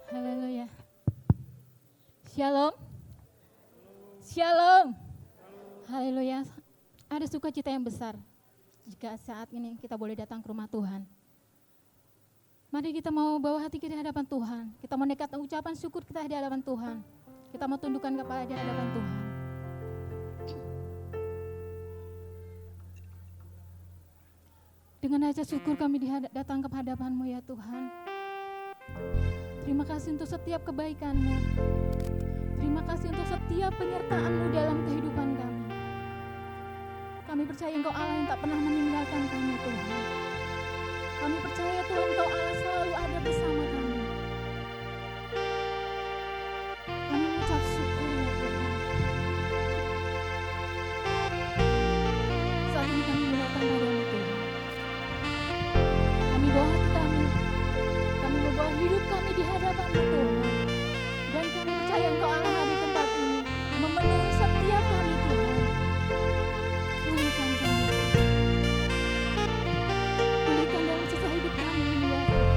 Haleluya. Shalom. Shalom. Haleluya. Ada sukacita yang besar jika saat ini kita boleh datang ke rumah Tuhan. Mari kita mau bawa hati kita di hadapan Tuhan. Kita mau nekatkan ucapan syukur kita di hadapan Tuhan. Kita mau tundukkan kepala di hadapan Tuhan. Dengan rasa syukur kami datang ke hadapan-Mu ya Tuhan. Terima kasih untuk setiap kebaikan-Mu. Terima kasih untuk setiap penyertaan-Mu dalam kehidupan kami. Kami percaya Engkau Allah yang tak pernah meninggalkan kami Tuhan. Kami percaya Tuhan Engkau Allah selalu ada bersama kami. Kami mengucap syukur ya Tuhan. Saat ini kami datang padamu Tuhan. Kami bawa hati kami. Kami membawa hidup kami di hadapan-Mu Tuhan. Dan kami percaya Engkau Allah ada di tempat ini. Memenuhi setiap kami Tuhan. Pulihkan kami. Pulihkan dalam sisa hidup kami ini ya Tuhan.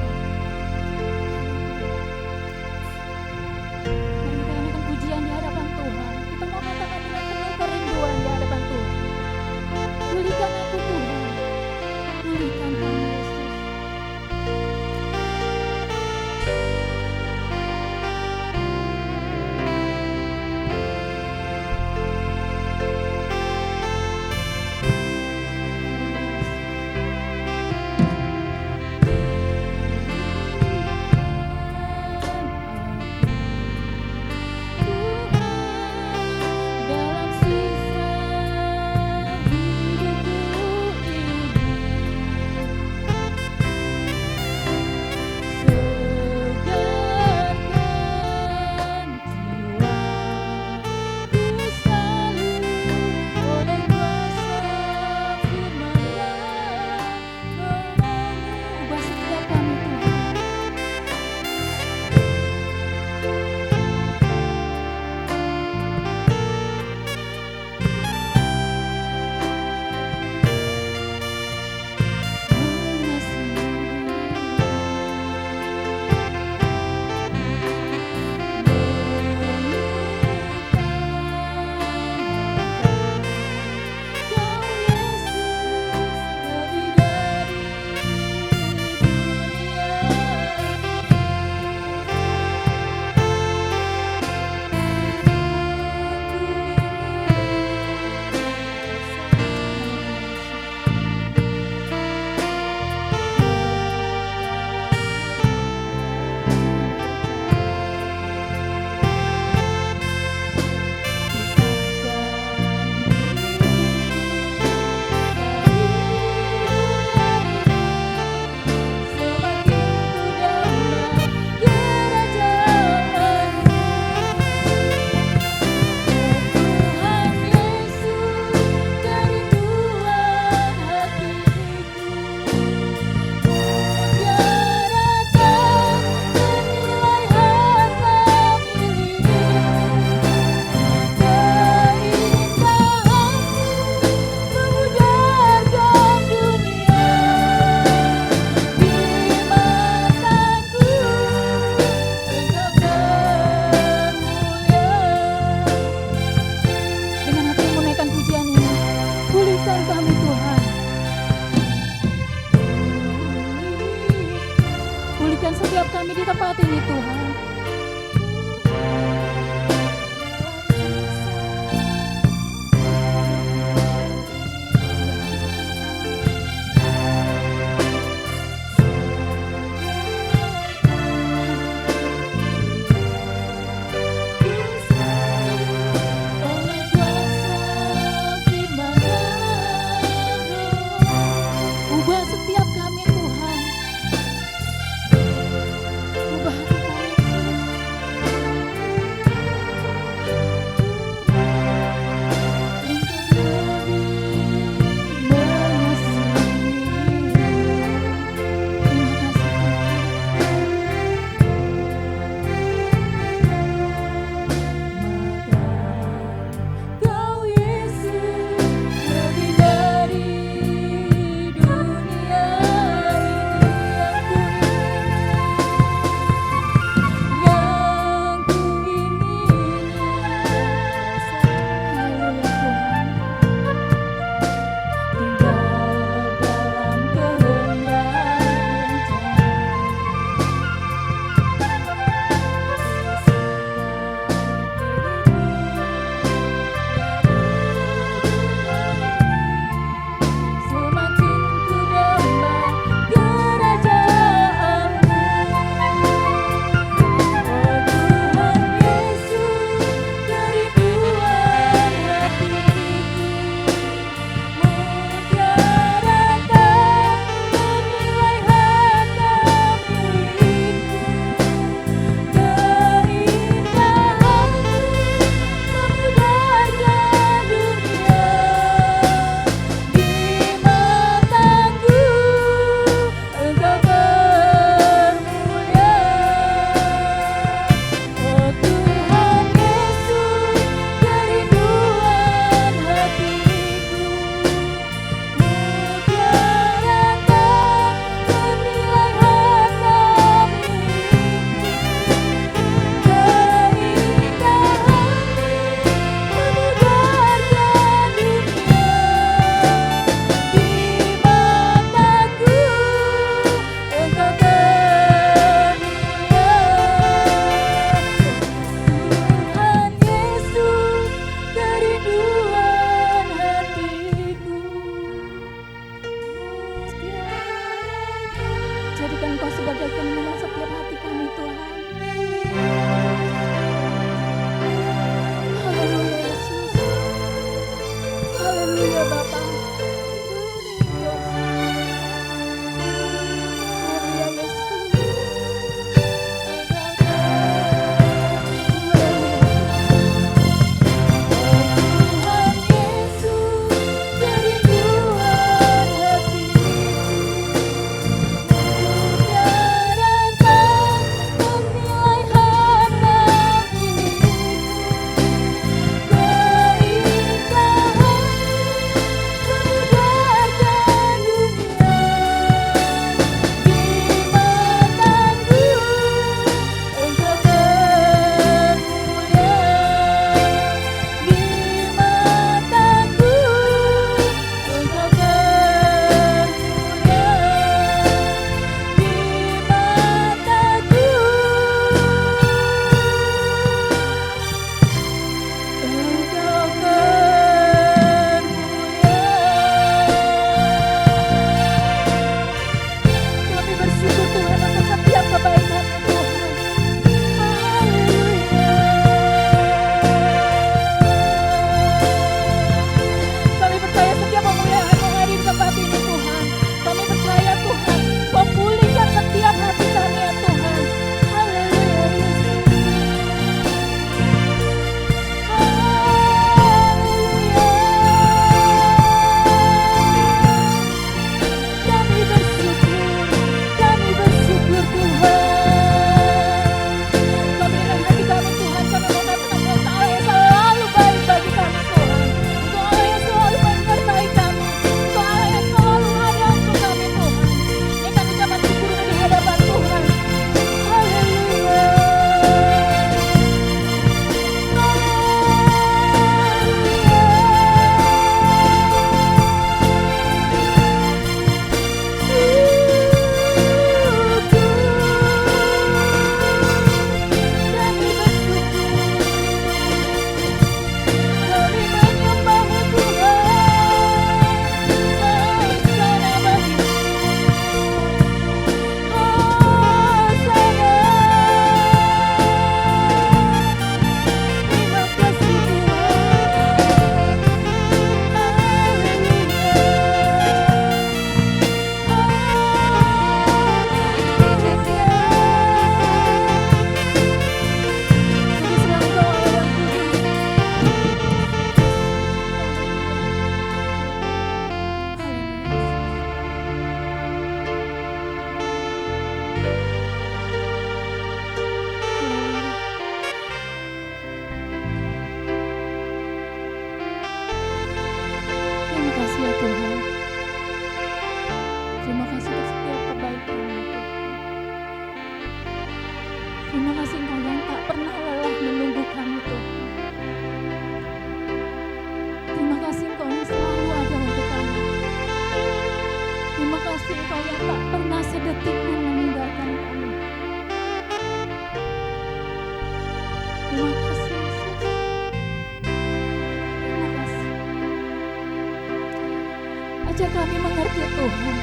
Ajar kami mengerti Tuhan.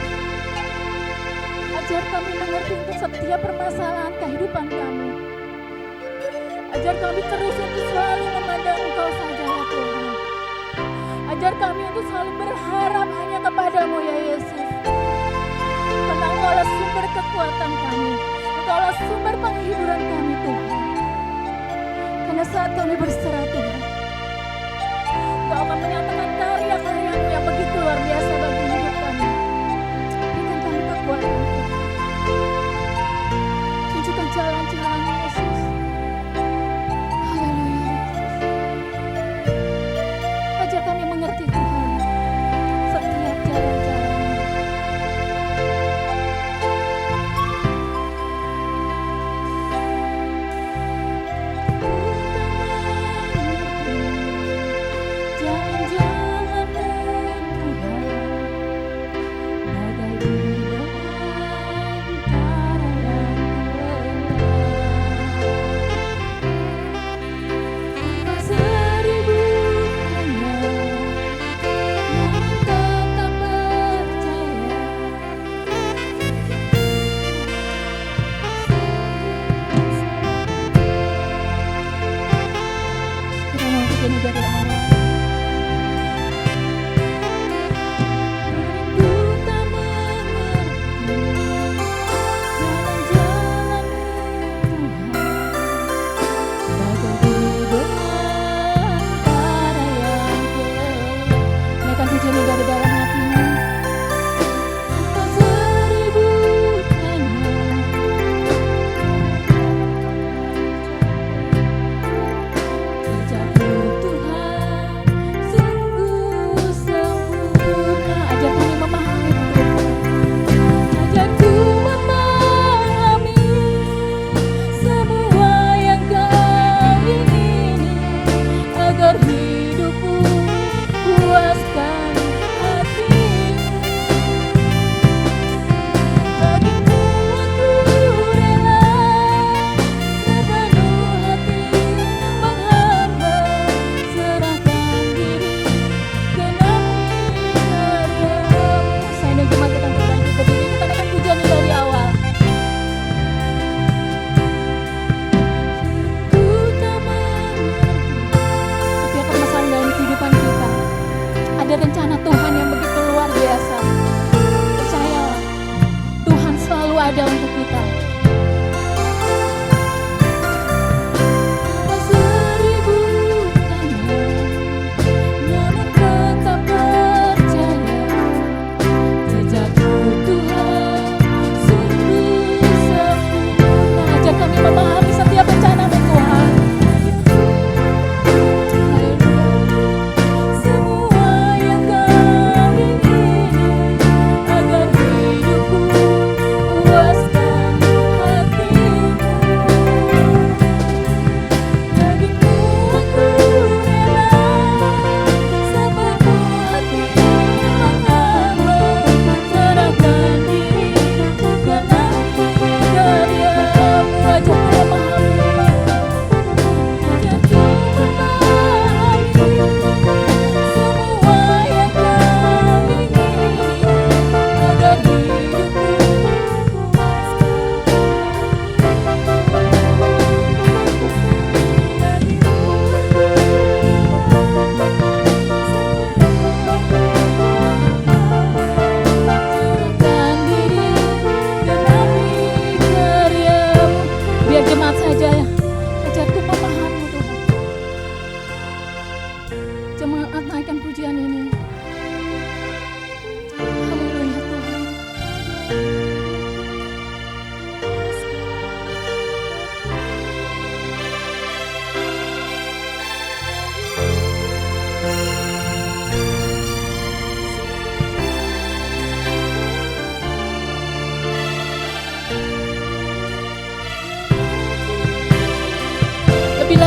Ajar kami mengerti untuk setiap permasalahan kehidupan kami. Ajar kami terus untuk selalu memandang Engkau saja ya Tuhan. Ajar kami untuk selalu berharap hanya kepadamu ya Yesus. Karena Engkaulah sumber kekuatan kami. Engkaulah sumber penghiburan kami Tuhan. Karena saat kami berserah Tuhan, Engkau akan menyatakan karya-karya-Mu yang begitu luar biasa bagi hidup kami. Berikan kami kekuatan Tuhan. Tunjukkan jalan-jalan Yesus. Haleluya Yesus. Ajar kami mengerti Tuhan setiap jalan-jalan.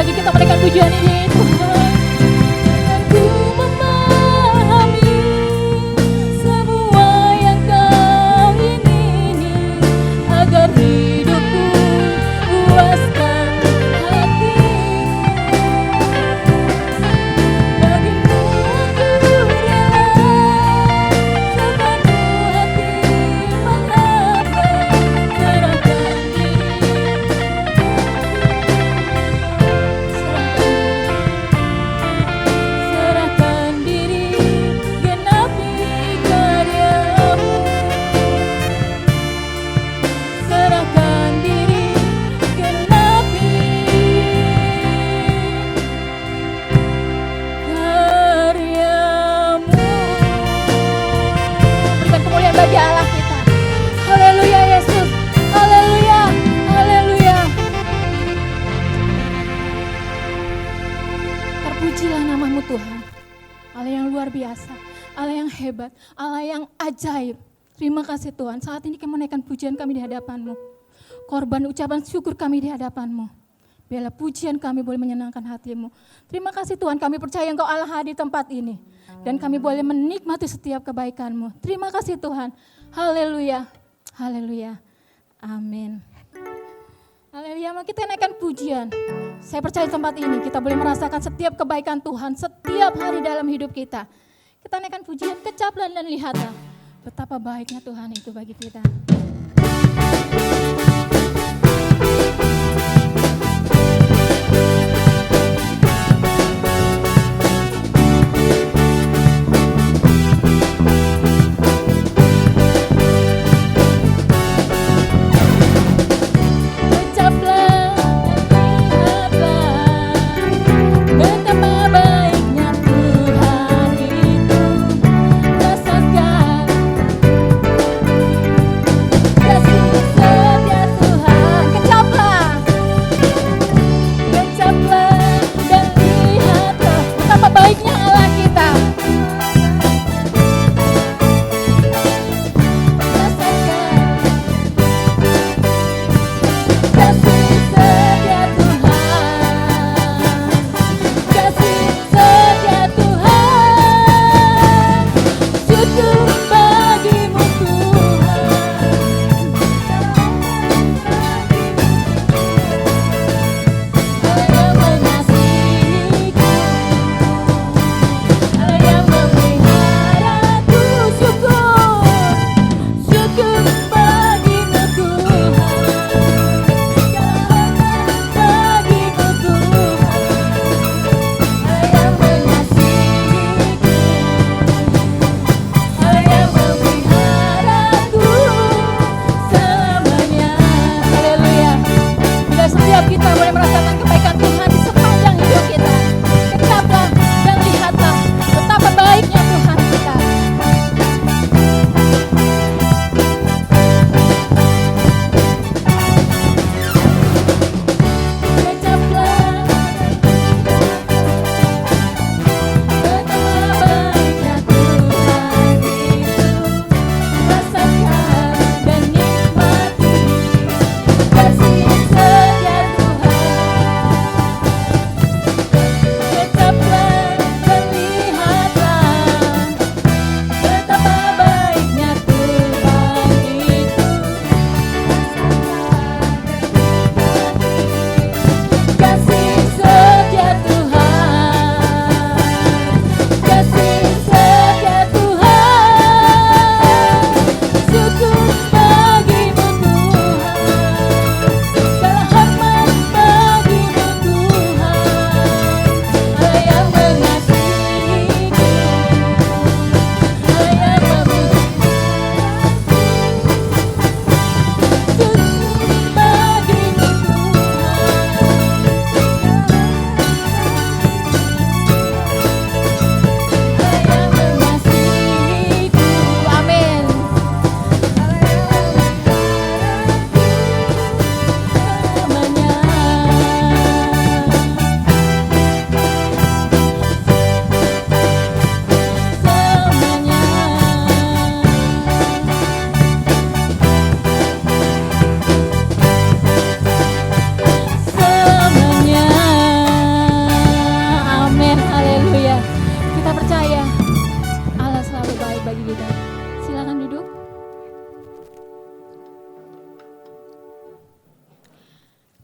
lagi kita menaikkan pujian ini Tuhan. Aku memahami semua yang Kau ingini agar hidupku puaskan hatimu. Bagimu aku rela Pujilah namamu Tuhan, Allah yang luar biasa, Allah yang hebat, Allah yang ajaib. Terima kasih Tuhan, saat ini kami menaikkan pujian kami di hadapan-Mu. Korban ucapan syukur kami di hadapan-Mu. Biarlah pujian kami boleh menyenangkan hati-Mu. Terima kasih Tuhan, kami percaya Engkau Allah hadir di tempat ini. Dan kami boleh menikmati setiap kebaikan-Mu. Terima kasih Tuhan. Haleluya, haleluya, amin. Haleluya, mari kita naikkan pujian. Saya percaya di tempat ini kita boleh merasakan setiap kebaikan Tuhan setiap hari dalam hidup kita. Kita naikkan pujian, kecaplah dan lihatlah betapa baiknya Tuhan itu bagi kita.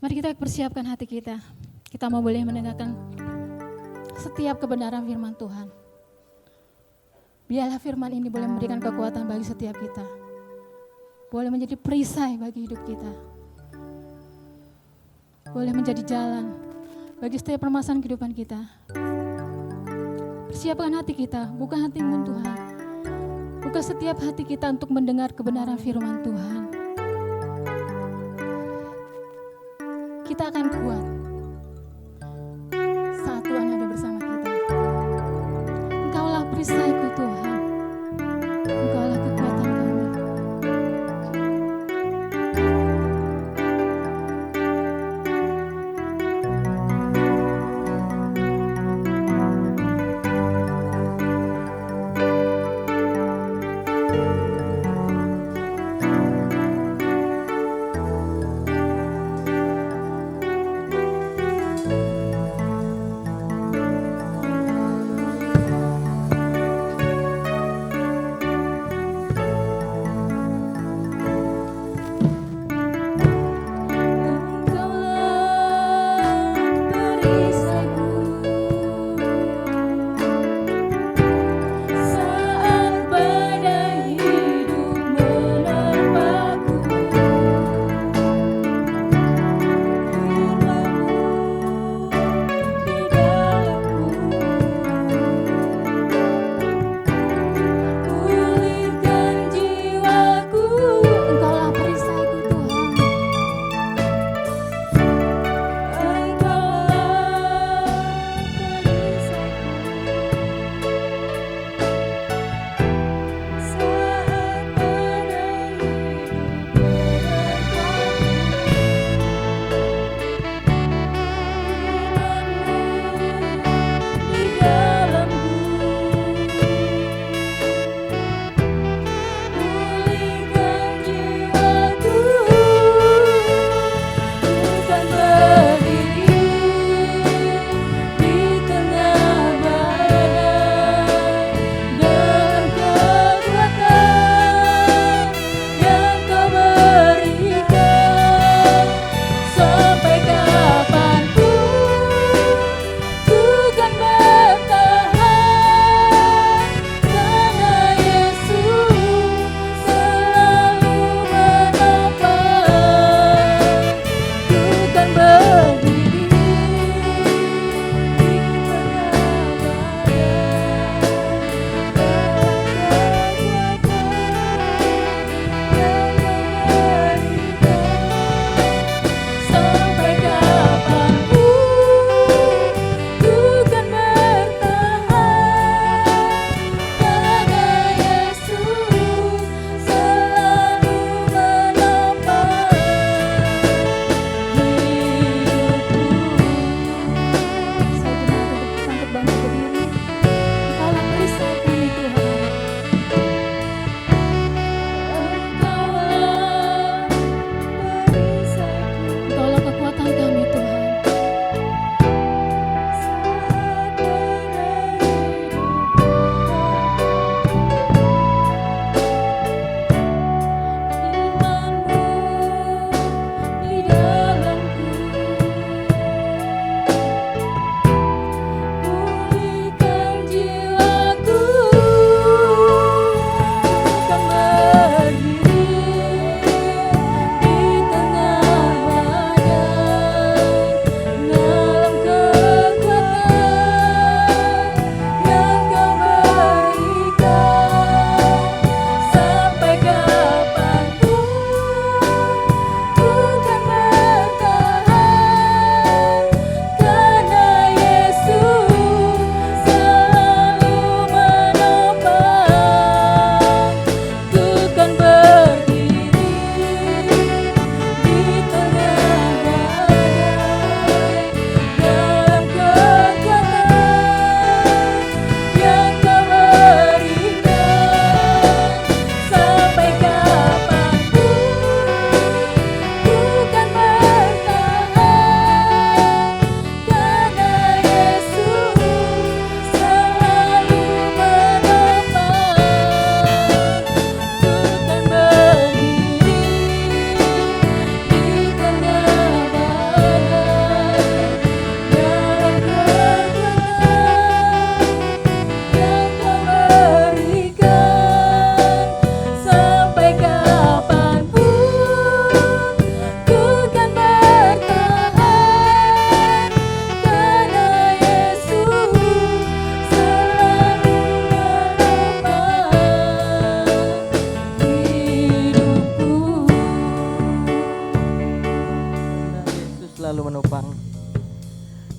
Mari kita persiapkan hati kita. Kita mau boleh mendengarkan setiap kebenaran firman Tuhan. Biarlah firman ini boleh memberikan kekuatan bagi setiap kita. Boleh menjadi perisai bagi hidup kita. Boleh menjadi jalan bagi setiap permasalahan kehidupan kita. Persiapkan hati kita, buka hatimu Tuhan. Buka setiap hati kita untuk mendengar kebenaran firman Tuhan. Kita akan kuat saat Tuhan ada bersama kita. Engkaulah perisaiku Tuhan. Engkaulah kekuatan kami.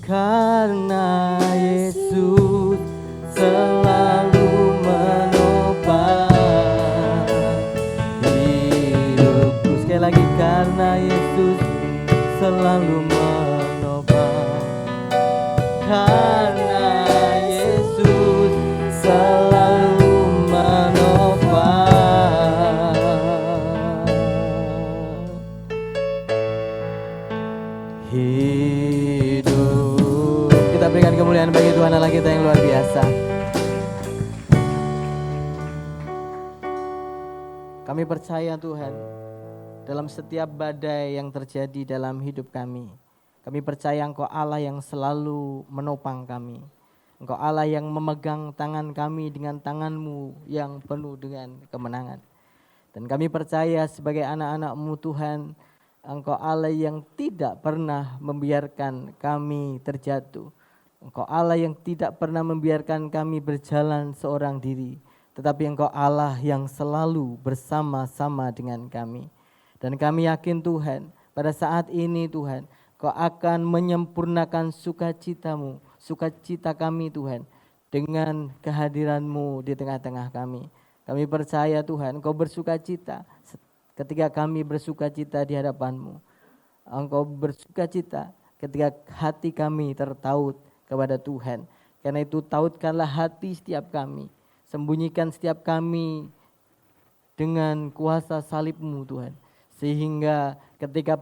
Karena Yesus selalu menopang hidupku. Sekali lagi, karena Yesus selalu menopang. Karena Yesus selalu menopang hidup. Kita berikan kemuliaan bagi Tuhan Allah kita yang luar biasa. Kami percaya Tuhan, dalam setiap badai yang terjadi dalam hidup kami percaya Engkau Allah yang selalu menopang kami. Engkau Allah yang memegang tangan kami dengan tangan-Mu yang penuh dengan kemenangan. Dan kami percaya sebagai anak-anak-Mu Tuhan, Engkau Allah yang tidak pernah membiarkan kami terjatuh. Engkau Allah yang tidak pernah membiarkan kami berjalan seorang diri. Tetapi Engkau Allah yang selalu bersama-sama dengan kami. Dan kami yakin Tuhan, pada saat ini Tuhan, Kau akan menyempurnakan sukacita-Mu, sukacita kami Tuhan, dengan kehadiran-Mu di tengah-tengah kami. Kami percaya Tuhan, Engkau bersukacita ketika kami bersukacita di hadapan-Mu. Engkau bersukacita ketika hati kami tertaut kepada Tuhan. Karena itu tautkanlah hati setiap kami, sembunyikan setiap kami dengan kuasa salib-Mu Tuhan. Sehingga ketika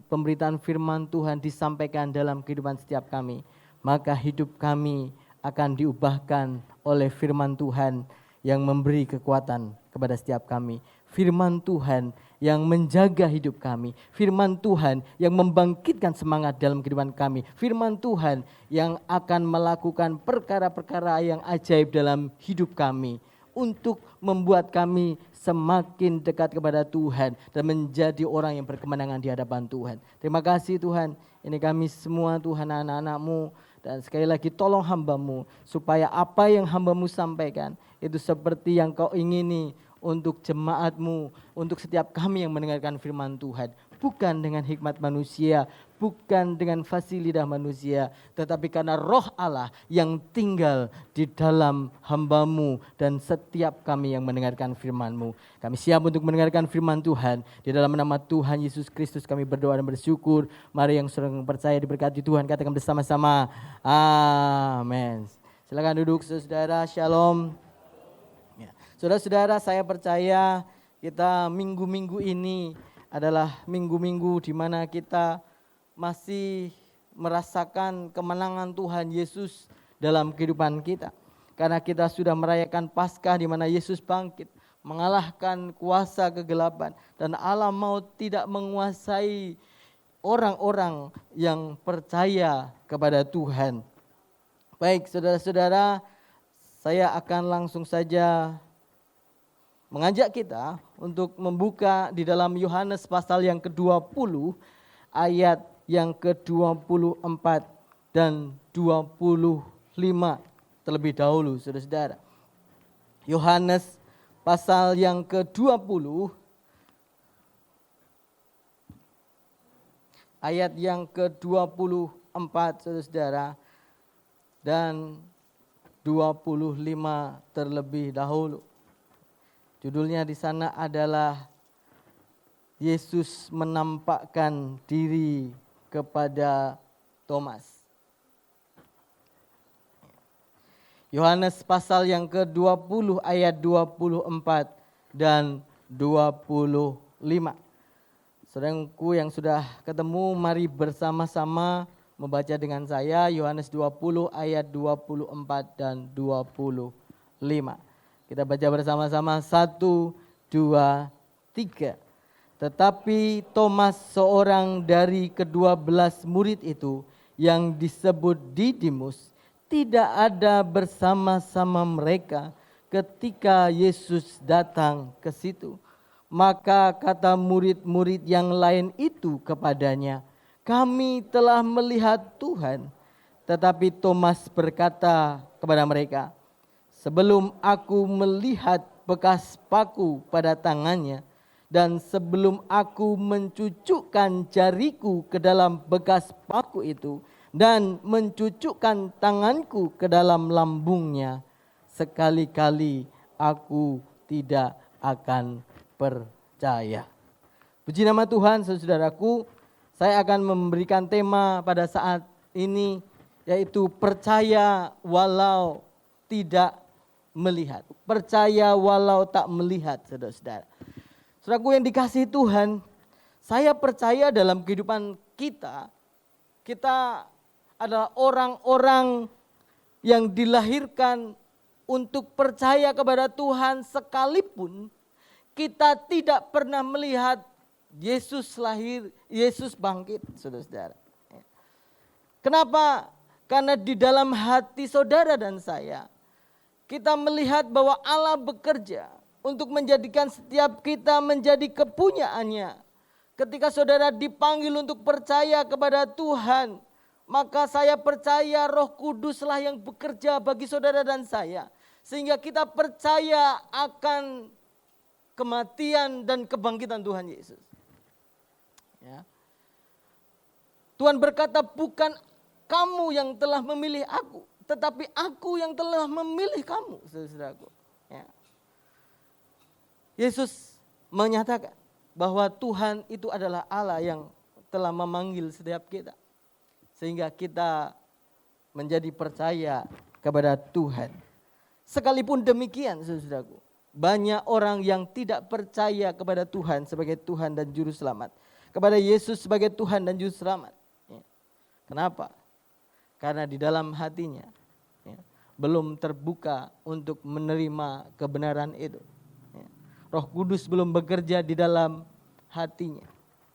pemberitaan firman Tuhan disampaikan dalam kehidupan setiap kami, maka hidup kami akan diubahkan oleh firman Tuhan yang memberi kekuatan kepada setiap kami. Firman Tuhan yang menjaga hidup kami. Firman Tuhan yang membangkitkan semangat dalam kehidupan kami. Firman Tuhan yang akan melakukan perkara-perkara yang ajaib dalam hidup kami, untuk membuat kami semakin dekat kepada Tuhan dan menjadi orang yang berkemenangan di hadapan Tuhan. Terima kasih Tuhan, ini kami semua Tuhan anak-anak-Mu, dan sekali lagi tolong hamba-Mu supaya apa yang hamba-Mu sampaikan itu seperti yang Kau ingini untuk jemaat-Mu, untuk setiap kami yang mendengarkan firman Tuhan. Bukan dengan hikmat manusia, bukan dengan fasih lidah manusia, tetapi karena roh Allah yang tinggal di dalam hamba-Mu dan setiap kami yang mendengarkan firman-Mu. Kami siap untuk mendengarkan firman Tuhan. Di dalam nama Tuhan Yesus Kristus kami berdoa dan bersyukur. Mari yang sudah percaya diberkati Tuhan, katakan bersama-sama, amin. Silakan duduk saudara, shalom. Saudara-saudara, saya percaya kita minggu-minggu ini adalah minggu-minggu di mana kita masih merasakan kemenangan Tuhan Yesus dalam kehidupan kita. Karena kita sudah merayakan Paskah di mana Yesus bangkit, mengalahkan kuasa kegelapan, dan Allah mau tidak menguasai orang-orang yang percaya kepada Tuhan. Baik, saudara-saudara, saya akan langsung saja mengajak kita untuk membuka di dalam Yohanes pasal yang ke-20 ayat yang ke-24 dan 25 terlebih dahulu, saudara-saudara. Yohanes pasal yang ke-20 ayat yang ke-24, saudara-saudara, dan 25 terlebih dahulu. Judulnya di sana adalah Yesus menampakkan diri kepada Thomas. Yohanes pasal yang ke-20 ayat 24 dan 25. Saudaraku yang sudah ketemu, mari bersama-sama membaca dengan saya Yohanes 20 ayat 24 dan 25. Kita baca bersama-sama, 1, 2, 3. Tetapi Thomas, seorang dari ke-12 murid itu yang disebut Didimus, tidak ada bersama-sama mereka ketika Yesus datang ke situ. Maka kata murid-murid yang lain itu kepadanya, "Kami telah melihat Tuhan." Tetapi Thomas berkata kepada mereka, "Sebelum aku melihat bekas paku pada tangannya, dan sebelum aku mencucukkan jariku ke dalam bekas paku itu, dan mencucukkan tanganku ke dalam lambungnya, sekali-kali aku tidak akan percaya. Puji nama Tuhan, saudaraku. Saya akan memberikan tema pada saat ini, yaitu percaya walau tidak melihat. Percaya walau tak melihat, saudara-saudara. Saudaraku yang dikasihi Tuhan, saya percaya dalam kehidupan kita adalah orang-orang yang dilahirkan untuk percaya kepada Tuhan, sekalipun kita tidak pernah melihat Yesus lahir, Yesus bangkit, saudara-saudara. Kenapa? Karena di dalam hati saudara dan saya, kita melihat bahwa Allah bekerja untuk menjadikan setiap kita menjadi kepunyaannya. Ketika saudara dipanggil untuk percaya kepada Tuhan, maka saya percaya Roh Kuduslah yang bekerja bagi saudara dan saya. Sehingga kita percaya akan kematian dan kebangkitan Tuhan Yesus. Ya. Tuhan berkata, bukan kamu yang telah memilih aku, tetapi aku yang telah memilih kamu, saudaraku. Ya. Yesus menyatakan bahwa Tuhan itu adalah Allah yang telah memanggil setiap kita. Sehingga kita menjadi percaya kepada Tuhan. Sekalipun demikian, saudaraku, banyak orang yang tidak percaya kepada Tuhan sebagai Tuhan dan Juru Selamat. Kepada Yesus sebagai Tuhan dan Juru Selamat. Ya. Kenapa? Karena di dalam hatinya belum terbuka untuk menerima kebenaran itu. Roh Kudus belum bekerja di dalam hatinya.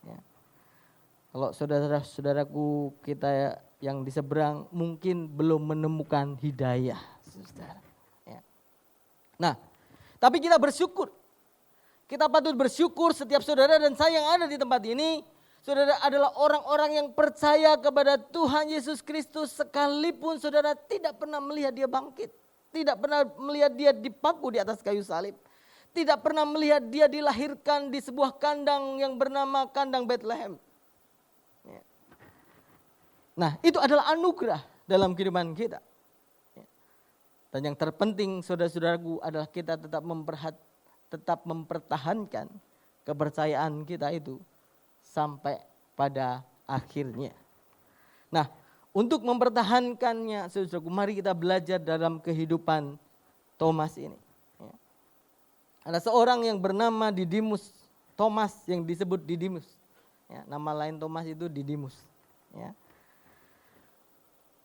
Ya. Kalau saudara-saudaraku kita yang di seberang mungkin belum menemukan hidayah, saudara. Ya. Nah, tapi kita bersyukur. Kita patut bersyukur setiap saudara dan saya yang ada di tempat ini. Saudara adalah orang-orang yang percaya kepada Tuhan Yesus Kristus, sekalipun saudara tidak pernah melihat dia bangkit. Tidak pernah melihat dia dipaku di atas kayu salib. Tidak pernah melihat dia dilahirkan di sebuah kandang yang bernama kandang Bethlehem. Ya. Nah, itu adalah anugerah dalam kehidupan kita. Ya. Dan yang terpenting, saudara-saudaraku, adalah kita tetap mempertahankan kepercayaan kita itu sampai pada akhirnya. Nah, untuk mempertahankannya, saudaraku, mari kita belajar dalam kehidupan Thomas ini. Ada seorang yang bernama Didimus, Thomas yang disebut Didimus. Ya, nama lain Thomas itu Didimus. Ya.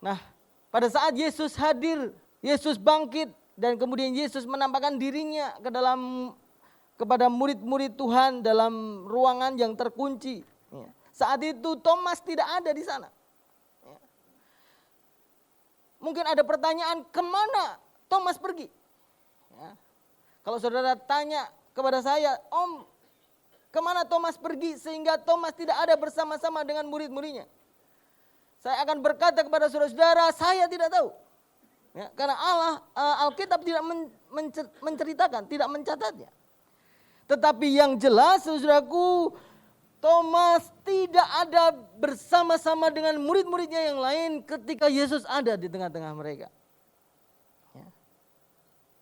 Nah, pada saat Yesus hadir, Yesus bangkit, dan kemudian Yesus menampakkan dirinya kepada murid-murid Tuhan dalam ruangan yang terkunci. Ya. Saat itu Thomas tidak ada di sana. Ya. Mungkin ada pertanyaan, kemana Thomas pergi? Ya. Kalau saudara tanya kepada saya, Om, kemana Thomas pergi sehingga Thomas tidak ada bersama-sama dengan murid-muridnya? Saya akan berkata kepada saudara-saudara, saya tidak tahu. Ya, karena Alkitab tidak menceritakan, tidak mencatatnya. Tetapi yang jelas, saudaraku, Thomas tidak ada bersama-sama dengan murid-muridnya yang lain ketika Yesus ada di tengah-tengah mereka. Ya.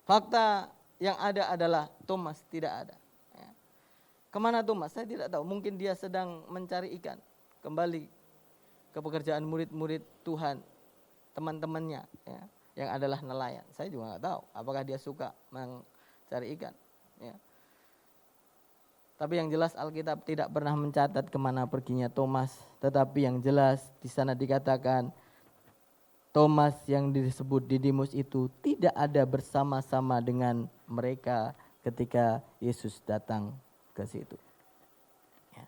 Fakta yang ada adalah Thomas tidak ada. Ya. Kemana Thomas? Saya tidak tahu. Mungkin dia sedang mencari ikan. Kembali ke pekerjaan murid-murid Tuhan, teman-temannya, ya, yang adalah nelayan. Saya juga nggak tahu apakah dia suka mencari ikan. Ya. Tapi yang jelas Alkitab tidak pernah mencatat kemana perginya Thomas. Tetapi yang jelas di sana dikatakan Thomas yang disebut Didimus itu tidak ada bersama-sama dengan mereka ketika Yesus datang ke situ. Ya.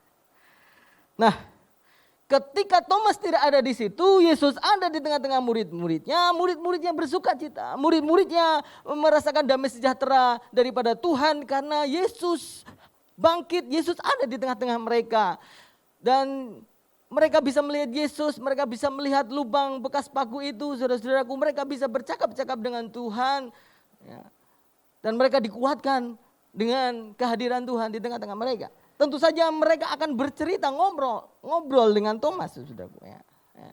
Nah, ketika Thomas tidak ada di situ, Yesus ada di tengah-tengah murid-muridnya. Murid-muridnya bersuka cita. Murid-muridnya merasakan damai sejahtera daripada Tuhan karena Yesus bangkit. Yesus ada di tengah-tengah mereka. Dan mereka bisa melihat Yesus, mereka bisa melihat lubang bekas paku itu, saudara-saudaraku, mereka bisa bercakap-cakap dengan Tuhan. Ya. Dan mereka dikuatkan dengan kehadiran Tuhan di tengah-tengah mereka. Tentu saja mereka akan bercerita, ngobrol dengan Thomas, saudaraku. Ya. Ya.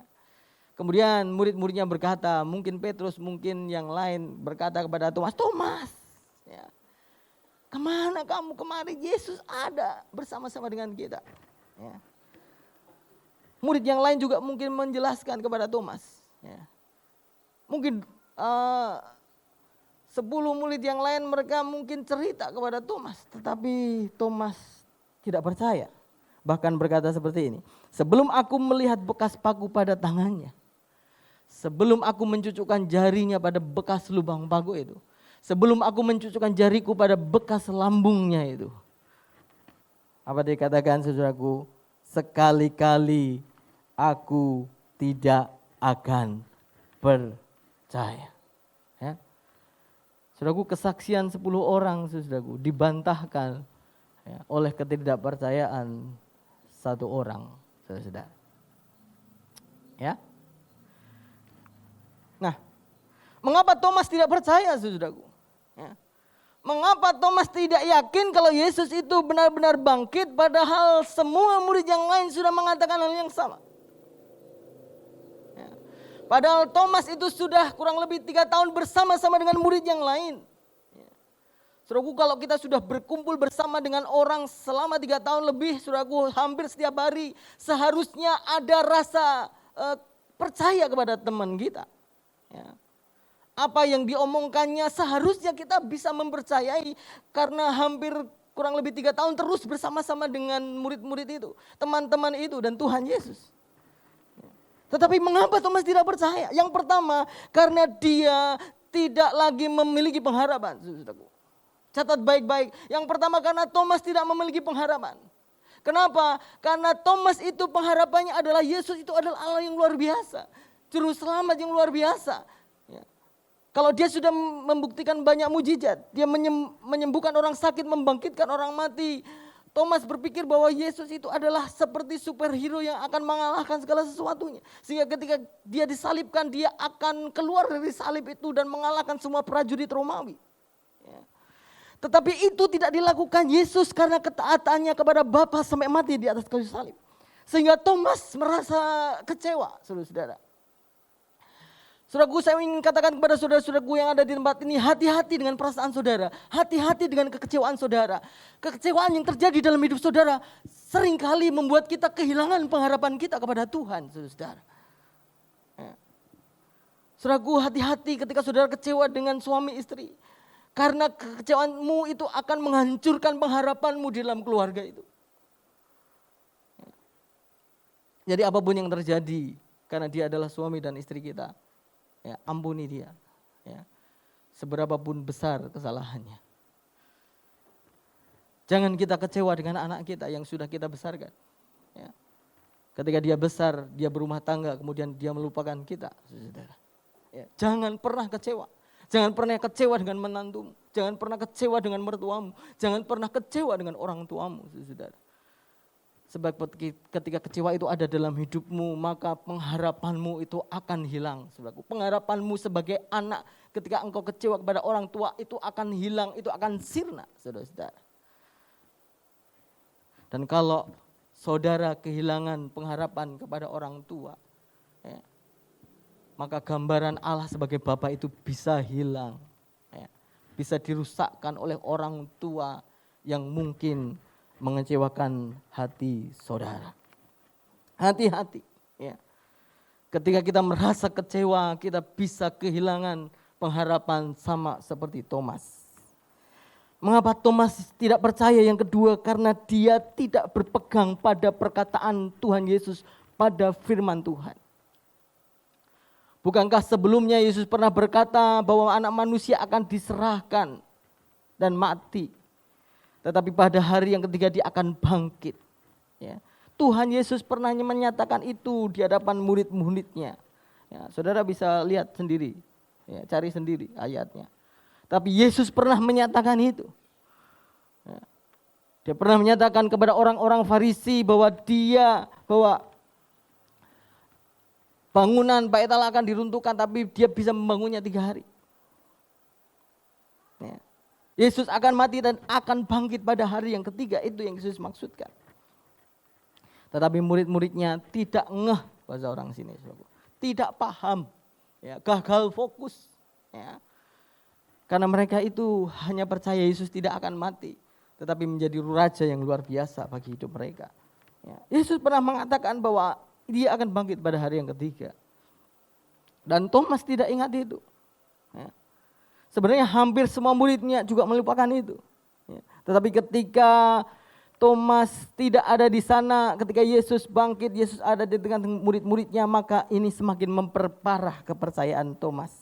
Kemudian murid-muridnya berkata, mungkin Petrus, mungkin yang lain berkata kepada Thomas, Thomas, ya, kemana kamu kemarin? Yesus ada bersama-sama dengan kita. Ya. Murid yang lain juga mungkin menjelaskan kepada Thomas. Ya. Mungkin 10 murid yang lain mereka mungkin cerita kepada Thomas. Tetapi Thomas tidak percaya. Bahkan berkata seperti ini, sebelum aku melihat bekas paku pada tangannya, sebelum aku mencucukkan jarinya pada bekas lubang paku itu, sebelum aku mencucukkan jariku pada bekas lambungnya itu. Apa dikatakan saudaraku? Sekali-kali aku tidak akan percaya. Ya. Saudaraku, kesaksian 10 orang saudaraku dibantahkan ya, oleh ketidakpercayaan 1 orang, saudara-saudara. Ya. Nah, mengapa Thomas tidak percaya, saudaraku? Ya. Mengapa Thomas tidak yakin kalau Yesus itu benar-benar bangkit, padahal semua murid yang lain sudah mengatakan hal yang sama? Ya. Padahal Thomas itu sudah kurang lebih 3 tahun bersama-sama dengan murid yang lain. Saudaraku, kalau kita sudah berkumpul bersama dengan orang selama 3 tahun lebih, saudaraku, hampir setiap hari, seharusnya ada rasa percaya kepada teman kita. Ya. Apa yang diomongkannya seharusnya kita bisa mempercayai, karena hampir kurang lebih 3 tahun terus bersama-sama dengan murid-murid itu, teman-teman itu dan Tuhan Yesus. Tetapi mengapa Thomas tidak percaya? Yang pertama, karena dia tidak lagi memiliki pengharapan, saudaraku. Catat baik-baik. Yang pertama, karena Thomas tidak memiliki pengharapan. Kenapa? Karena Thomas itu pengharapannya adalah Yesus itu adalah Allah yang luar biasa. Juru selamat yang luar biasa. Ya. Kalau dia sudah membuktikan banyak mujizat, dia menyembuhkan orang sakit, membangkitkan orang mati, Thomas berpikir bahwa Yesus itu adalah seperti superhero yang akan mengalahkan segala sesuatunya. Sehingga ketika dia disalibkan, dia akan keluar dari salib itu dan mengalahkan semua prajurit Romawi. Ya. Tetapi itu tidak dilakukan Yesus karena ketaatannya kepada Bapa sampai mati di atas kayu salib. Sehingga Thomas merasa kecewa, saudara-saudara. Saudaraku, saya ingin katakan kepada saudara-saudaraku yang ada di tempat ini, hati-hati dengan perasaan saudara. Hati-hati dengan kekecewaan saudara. Kekecewaan yang terjadi dalam hidup saudara seringkali membuat kita kehilangan pengharapan kita kepada Tuhan, saudara-saudara. Ya. Saudaraku, hati-hati ketika saudara kecewa dengan suami istri. Karena kekecewaanmu itu akan menghancurkan pengharapanmu di dalam keluarga itu. Jadi apapun yang terjadi, karena dia adalah suami dan istri kita, ya, ampuni dia. Ya. Seberapapun besar kesalahannya. Jangan kita kecewa dengan anak kita yang sudah kita besarkan. Ya. Ketika dia besar, dia berumah tangga, kemudian dia melupakan kita, saudara. Ya. Jangan pernah kecewa. Jangan pernah kecewa dengan menantumu. Jangan pernah kecewa dengan mertuamu. Jangan pernah kecewa dengan orang tuamu, saudara. Sebab ketika kecewa itu ada dalam hidupmu, maka pengharapanmu itu akan hilang. Saudaraku. Pengharapanmu sebagai anak ketika engkau kecewa kepada orang tua itu akan hilang, itu akan sirna, saudara-saudara. Dan kalau saudara kehilangan pengharapan kepada orang tua, ya, maka gambaran Allah sebagai Bapa itu bisa hilang. Ya. Bisa dirusakkan oleh orang tua yang mungkin mengecewakan hati saudara. Hati-hati. Ya. Ketika kita merasa kecewa, kita bisa kehilangan pengharapan sama seperti Thomas. Mengapa Thomas tidak percaya? Yang kedua, karena dia tidak berpegang pada perkataan Tuhan Yesus, pada firman Tuhan. Bukankah sebelumnya Yesus pernah berkata bahwa anak manusia akan diserahkan dan mati. Tetapi pada hari yang ketiga dia akan bangkit. Ya. Tuhan Yesus pernah menyatakan itu di hadapan murid-muridnya. Ya, saudara bisa lihat sendiri, ya, cari sendiri ayatnya. Tapi Yesus pernah menyatakan itu. Ya. Dia pernah menyatakan kepada orang-orang Farisi bahwa bangunan Bait Allah akan diruntuhkan, tapi dia bisa membangunnya 3 hari. Ya. Yesus akan mati dan akan bangkit pada hari yang ketiga, itu yang Yesus maksudkan. Tetapi murid-muridnya tidak ngeh, bahasa orang sini, tidak paham, ya, gagal fokus. Ya. Karena mereka itu hanya percaya Yesus tidak akan mati, tetapi menjadi raja yang luar biasa bagi hidup mereka. Ya. Yesus pernah mengatakan bahwa dia akan bangkit pada hari yang ketiga. Dan Thomas tidak ingat itu. Ya. Sebenarnya hampir semua muridnya juga melupakan itu. Ya. Tetapi ketika Thomas tidak ada di sana, ketika Yesus bangkit, Yesus ada di tengah murid-muridnya, maka ini semakin memperparah kepercayaan Thomas.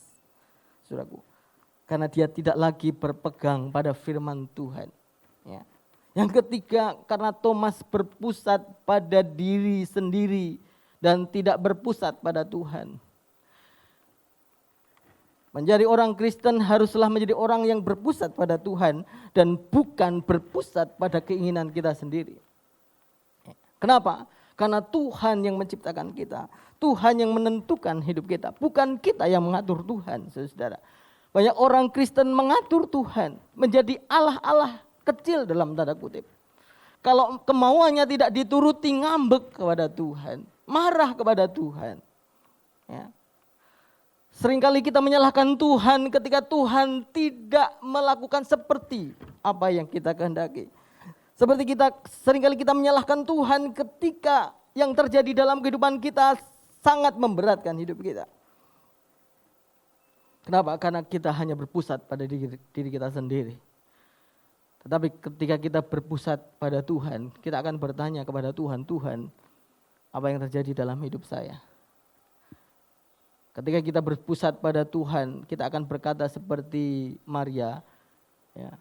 Saudaraku. Karena dia tidak lagi berpegang pada firman Tuhan. Ya. Yang ketiga, karena Thomas berpusat pada diri sendiri dan tidak berpusat pada Tuhan. Menjadi orang Kristen haruslah menjadi orang yang berpusat pada Tuhan dan bukan berpusat pada keinginan kita sendiri. Kenapa? Karena Tuhan yang menciptakan kita. Tuhan yang menentukan hidup kita. Bukan kita yang mengatur Tuhan, saudara. Banyak orang Kristen mengatur Tuhan menjadi Allah-Allah kecil dalam tanda kutip. Kalau kemauannya tidak dituruti, ngambek kepada Tuhan, marah kepada Tuhan. Ya. Seringkali kita menyalahkan Tuhan ketika Tuhan tidak melakukan seperti apa yang kita kehendaki. Seringkali kita menyalahkan Tuhan ketika yang terjadi dalam kehidupan kita sangat memberatkan hidup kita. Kenapa? Karena kita hanya berpusat pada diri kita sendiri. Tetapi ketika kita berpusat pada Tuhan, kita akan bertanya kepada Tuhan, Tuhan, apa yang terjadi dalam hidup saya? Ketika kita berpusat pada Tuhan, kita akan berkata seperti Maria, ya,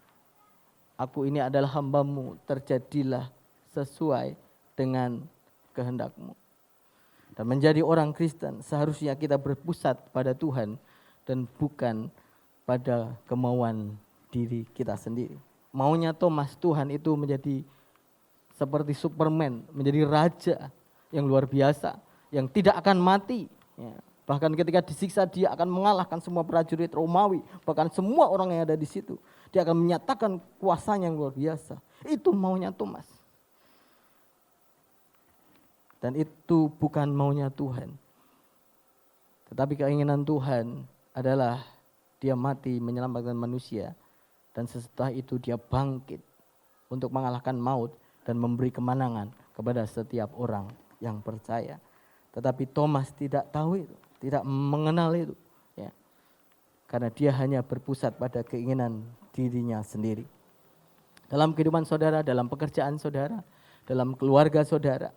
aku ini adalah hamba-Mu, terjadilah sesuai dengan kehendak-Mu. Dan menjadi orang Kristen, seharusnya kita berpusat pada Tuhan dan bukan pada kemauan diri kita sendiri. Maunya Thomas, Tuhan itu menjadi seperti Superman, menjadi raja yang luar biasa, yang tidak akan mati. Ya. Bahkan ketika disiksa dia akan mengalahkan semua prajurit Romawi, bahkan semua orang yang ada di situ. Dia akan menyatakan kuasanya yang luar biasa. Itu maunya Thomas. Dan itu bukan maunya Tuhan. Tetapi keinginan Tuhan adalah dia mati menyelamatkan manusia. Dan setelah itu dia bangkit untuk mengalahkan maut dan memberi kemenangan kepada setiap orang yang percaya. Tetapi Thomas tidak tahu itu, tidak mengenal itu. Ya. Karena dia hanya berpusat pada keinginan dirinya sendiri. Dalam kehidupan saudara, dalam pekerjaan saudara, dalam keluarga saudara,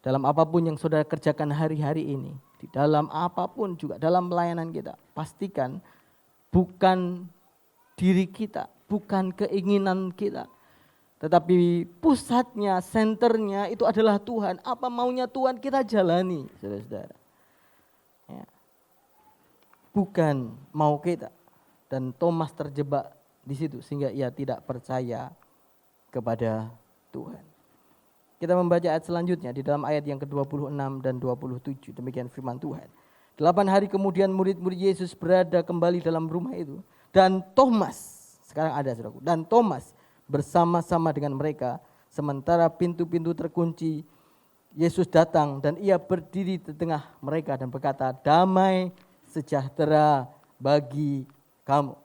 dalam apapun yang saudara kerjakan hari-hari ini, di dalam apapun juga, dalam pelayanan kita, pastikan bukan diri kita, bukan keinginan kita. Tetapi pusatnya, senternya itu adalah Tuhan. Apa maunya Tuhan kita jalani, saudara-saudara. Ya. Bukan mau kita. Dan Thomas terjebak di situ sehingga ia tidak percaya kepada Tuhan. Kita membaca ayat selanjutnya di dalam ayat yang ke-26 dan 27. Demikian firman Tuhan. 8 hari kemudian murid-murid Yesus berada kembali dalam rumah itu. Dan Thomas, sekarang ada saudaraku, dan Thomas bersama-sama dengan mereka. Sementara pintu-pintu terkunci, Yesus datang dan ia berdiri di tengah mereka dan berkata, damai sejahtera bagi kamu.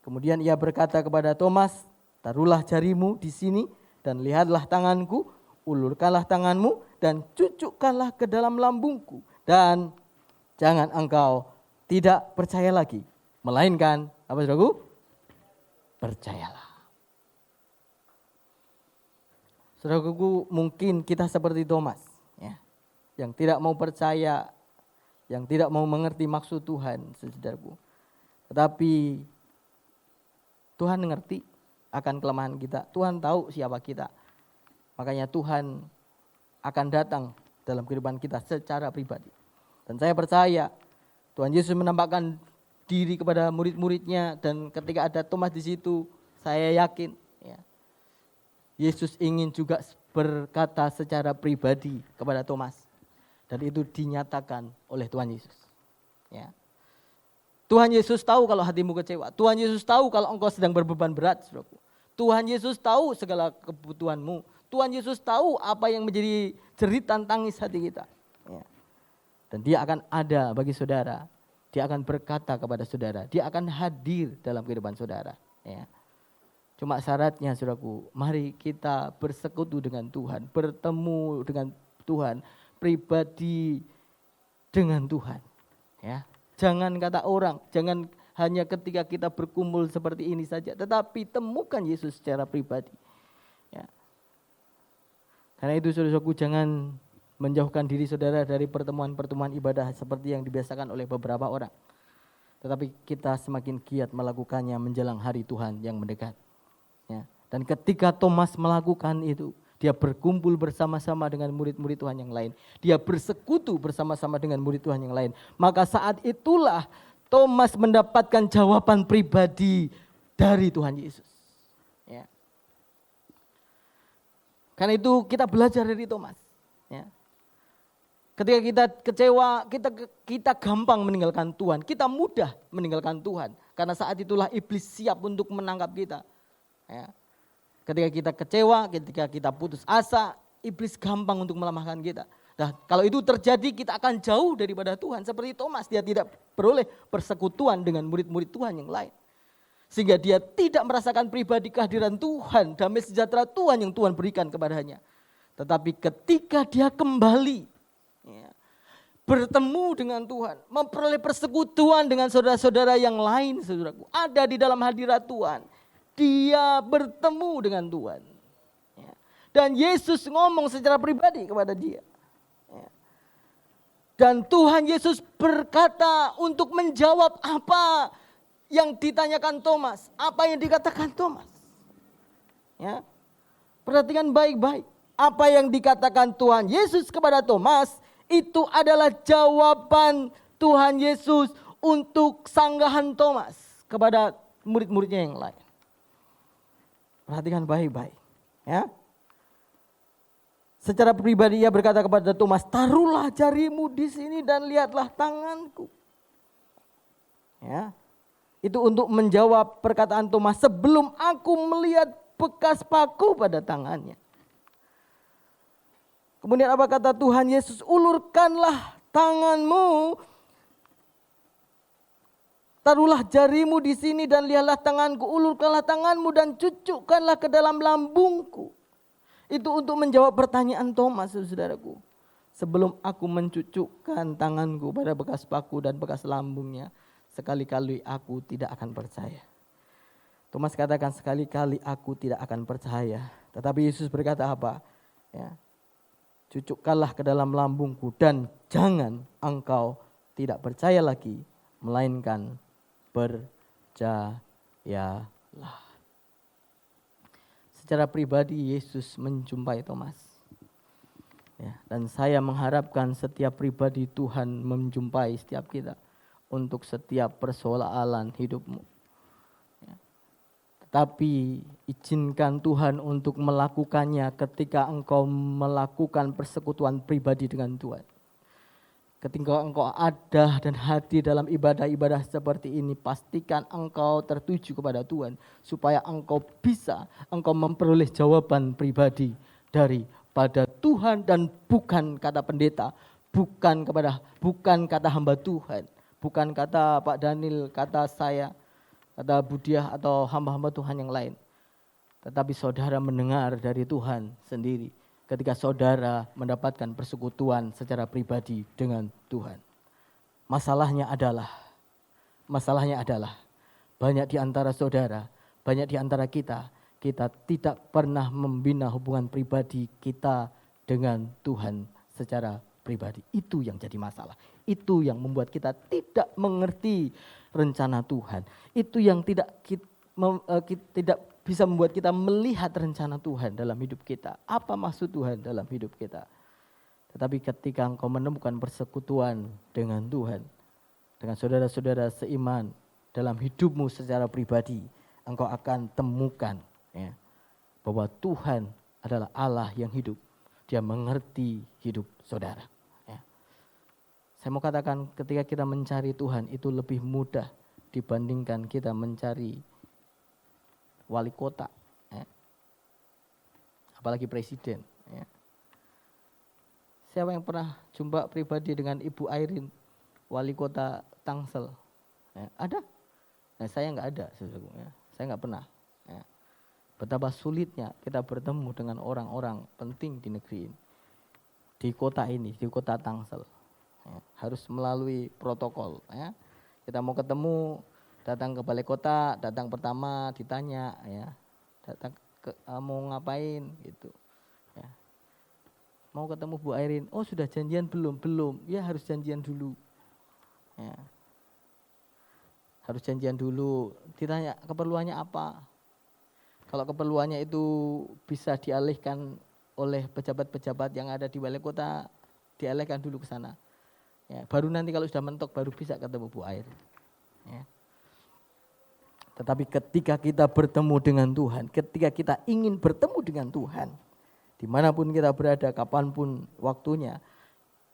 Kemudian ia berkata kepada Thomas, taruhlah jarimu di sini dan lihatlah tanganku, ulurkanlah tanganmu dan cucukkanlah ke dalam lambungku. Dan jangan engkau tidak percaya lagi, melainkan, apa saudaraku? Percayalah. Saudaraku, mungkin kita seperti Thomas, ya, yang tidak mau percaya, yang tidak mau mengerti maksud Tuhan, saudaraku. Tetapi Tuhan mengerti akan kelemahan kita. Tuhan tahu siapa kita. Makanya Tuhan akan datang dalam kehidupan kita secara pribadi. Dan saya percaya Tuhan Yesus menampakkan diri kepada murid-muridnya, dan ketika ada Thomas di situ, saya yakin ya, Yesus ingin juga berkata secara pribadi kepada Thomas, dan itu dinyatakan oleh Tuhan Yesus. Ya. Tuhan Yesus tahu kalau hatimu kecewa. Tuhan Yesus tahu kalau engkau sedang berbeban berat, saudaraku. Tuhan Yesus tahu segala kebutuhanmu. Tuhan Yesus tahu apa yang menjadi jeritan tangis hati kita. Ya. Dan dia akan ada bagi saudara. Dia akan berkata kepada saudara. Dia akan hadir dalam kehidupan saudara. Ya. Cuma syaratnya saudaraku, mari kita bersekutu dengan Tuhan. Bertemu dengan Tuhan. Pribadi dengan Tuhan. Ya. Jangan kata orang, jangan hanya ketika kita berkumpul seperti ini saja. Tetapi temukan Yesus secara pribadi. Ya. Karena itu saudaraku, jangan menjauhkan diri saudara dari pertemuan-pertemuan ibadah seperti yang dibiasakan oleh beberapa orang. Tetapi kita semakin giat melakukannya menjelang hari Tuhan yang mendekat. Ya. Dan ketika Thomas melakukan itu, dia berkumpul bersama-sama dengan murid-murid Tuhan yang lain. Dia bersekutu bersama-sama dengan murid Tuhan yang lain. Maka saat itulah Thomas mendapatkan jawaban pribadi dari Tuhan Yesus. Ya. Karena itu kita belajar dari Thomas. Ya. Ketika kita kecewa, kita gampang meninggalkan Tuhan. Kita mudah meninggalkan Tuhan. Karena saat itulah iblis siap untuk menangkap kita. Ya. Ketika kita kecewa, ketika kita putus asa, iblis gampang untuk melemahkan kita. Nah, kalau itu terjadi, kita akan jauh daripada Tuhan. Seperti Thomas, dia tidak beroleh persekutuan dengan murid-murid Tuhan yang lain. Sehingga dia tidak merasakan pribadi kehadiran Tuhan, damai sejahtera Tuhan yang Tuhan berikan kepadanya. Tetapi ketika dia kembali, ya, bertemu dengan Tuhan, memperoleh persekutuan dengan saudara-saudara yang lain, saudaraku, ada di dalam hadirat Tuhan. Dia bertemu dengan Tuhan. Ya. Dan Yesus ngomong secara pribadi kepada dia. Ya. Dan Tuhan Yesus berkata untuk menjawab apa yang ditanyakan Thomas. Apa yang dikatakan Thomas. Ya. Perhatikan baik-baik. Apa yang dikatakan Tuhan Yesus kepada Thomas, itu adalah jawaban Tuhan Yesus untuk sanggahan Thomas kepada murid-muridnya yang lain. Perhatikan baik-baik. Ya. Secara pribadi ia berkata kepada Thomas, taruhlah jarimu di sini dan lihatlah tanganku. Ya. Itu untuk menjawab perkataan Thomas, sebelum aku melihat bekas paku pada tangannya. Kemudian apa kata Tuhan Yesus? Ulurkanlah tanganmu. Taruhlah jarimu di sini dan lihatlah tanganku. Ulurkanlah tanganmu dan cucukkanlah ke dalam lambungku. Itu untuk menjawab pertanyaan Thomas, saudaraku. Sebelum aku mencucukkan tanganku pada bekas paku dan bekas lambungnya, sekali-kali aku tidak akan percaya. Thomas katakan, sekali-kali aku tidak akan percaya. Tetapi Yesus berkata apa? Ya. Cucukkanlah ke dalam lambungku dan jangan engkau tidak percaya lagi, melainkan percayalah. Secara pribadi Yesus menjumpai Thomas. Ya, dan saya mengharapkan setiap pribadi Tuhan menjumpai setiap kita untuk setiap persoalan hidupmu. Ya. Tetapi izinkan Tuhan untuk melakukannya ketika engkau melakukan persekutuan pribadi dengan Tuhan. Ketika engkau ada dan hadir dalam ibadah-ibadah seperti ini, pastikan engkau tertuju kepada Tuhan. Supaya engkau memperoleh jawaban pribadi daripada Tuhan dan bukan kata pendeta, bukan kata hamba Tuhan, bukan kata Pak Daniel, kata saya, kata Budiah atau hamba-hamba Tuhan yang lain. Tetapi saudara mendengar dari Tuhan sendiri. Ketika saudara mendapatkan persekutuan secara pribadi dengan Tuhan. Masalahnya adalah banyak di antara saudara, banyak di antara kita tidak pernah membina hubungan pribadi kita dengan Tuhan secara pribadi. Itu yang jadi masalah. Itu yang membuat kita tidak mengerti rencana Tuhan. Itu yang tidak bisa membuat kita melihat rencana Tuhan dalam hidup kita. Apa maksud Tuhan dalam hidup kita. Tetapi ketika engkau menemukan persekutuan dengan Tuhan, dengan saudara-saudara seiman dalam hidupmu secara pribadi, engkau akan temukan ya, bahwa Tuhan adalah Allah yang hidup. Dia mengerti hidup saudara. Ya. Saya mau katakan ketika kita mencari Tuhan itu lebih mudah dibandingkan kita mencari wali kota, ya. Apalagi presiden. Ya. Siapa yang pernah jumpa pribadi dengan Ibu Airin, wali kota Tangsel? Ya, ada? Nah, saya nggak ada, saudaraku. Ya. Saya nggak pernah. Ya. Betapa sulitnya kita bertemu dengan orang-orang penting di negeri ini, di kota ini, di kota Tangsel. Ya, harus melalui protokol. Ya. Kita mau ketemu, datang ke balai kota, datang pertama ditanya, ya, datang mau ngapain gitu. Ya. Mau ketemu Bu Airin, oh sudah janjian belum? Belum, ya harus janjian dulu. Ya. Harus janjian dulu, ditanya keperluannya apa. Kalau keperluannya itu bisa dialihkan oleh pejabat-pejabat yang ada di balai kota, dialihkan dulu ke sana. Ya, baru nanti kalau sudah mentok baru bisa ketemu Bu Airin. Ya. Tetapi ketika kita bertemu dengan Tuhan, ketika kita ingin bertemu dengan Tuhan, dimanapun kita berada, kapanpun waktunya,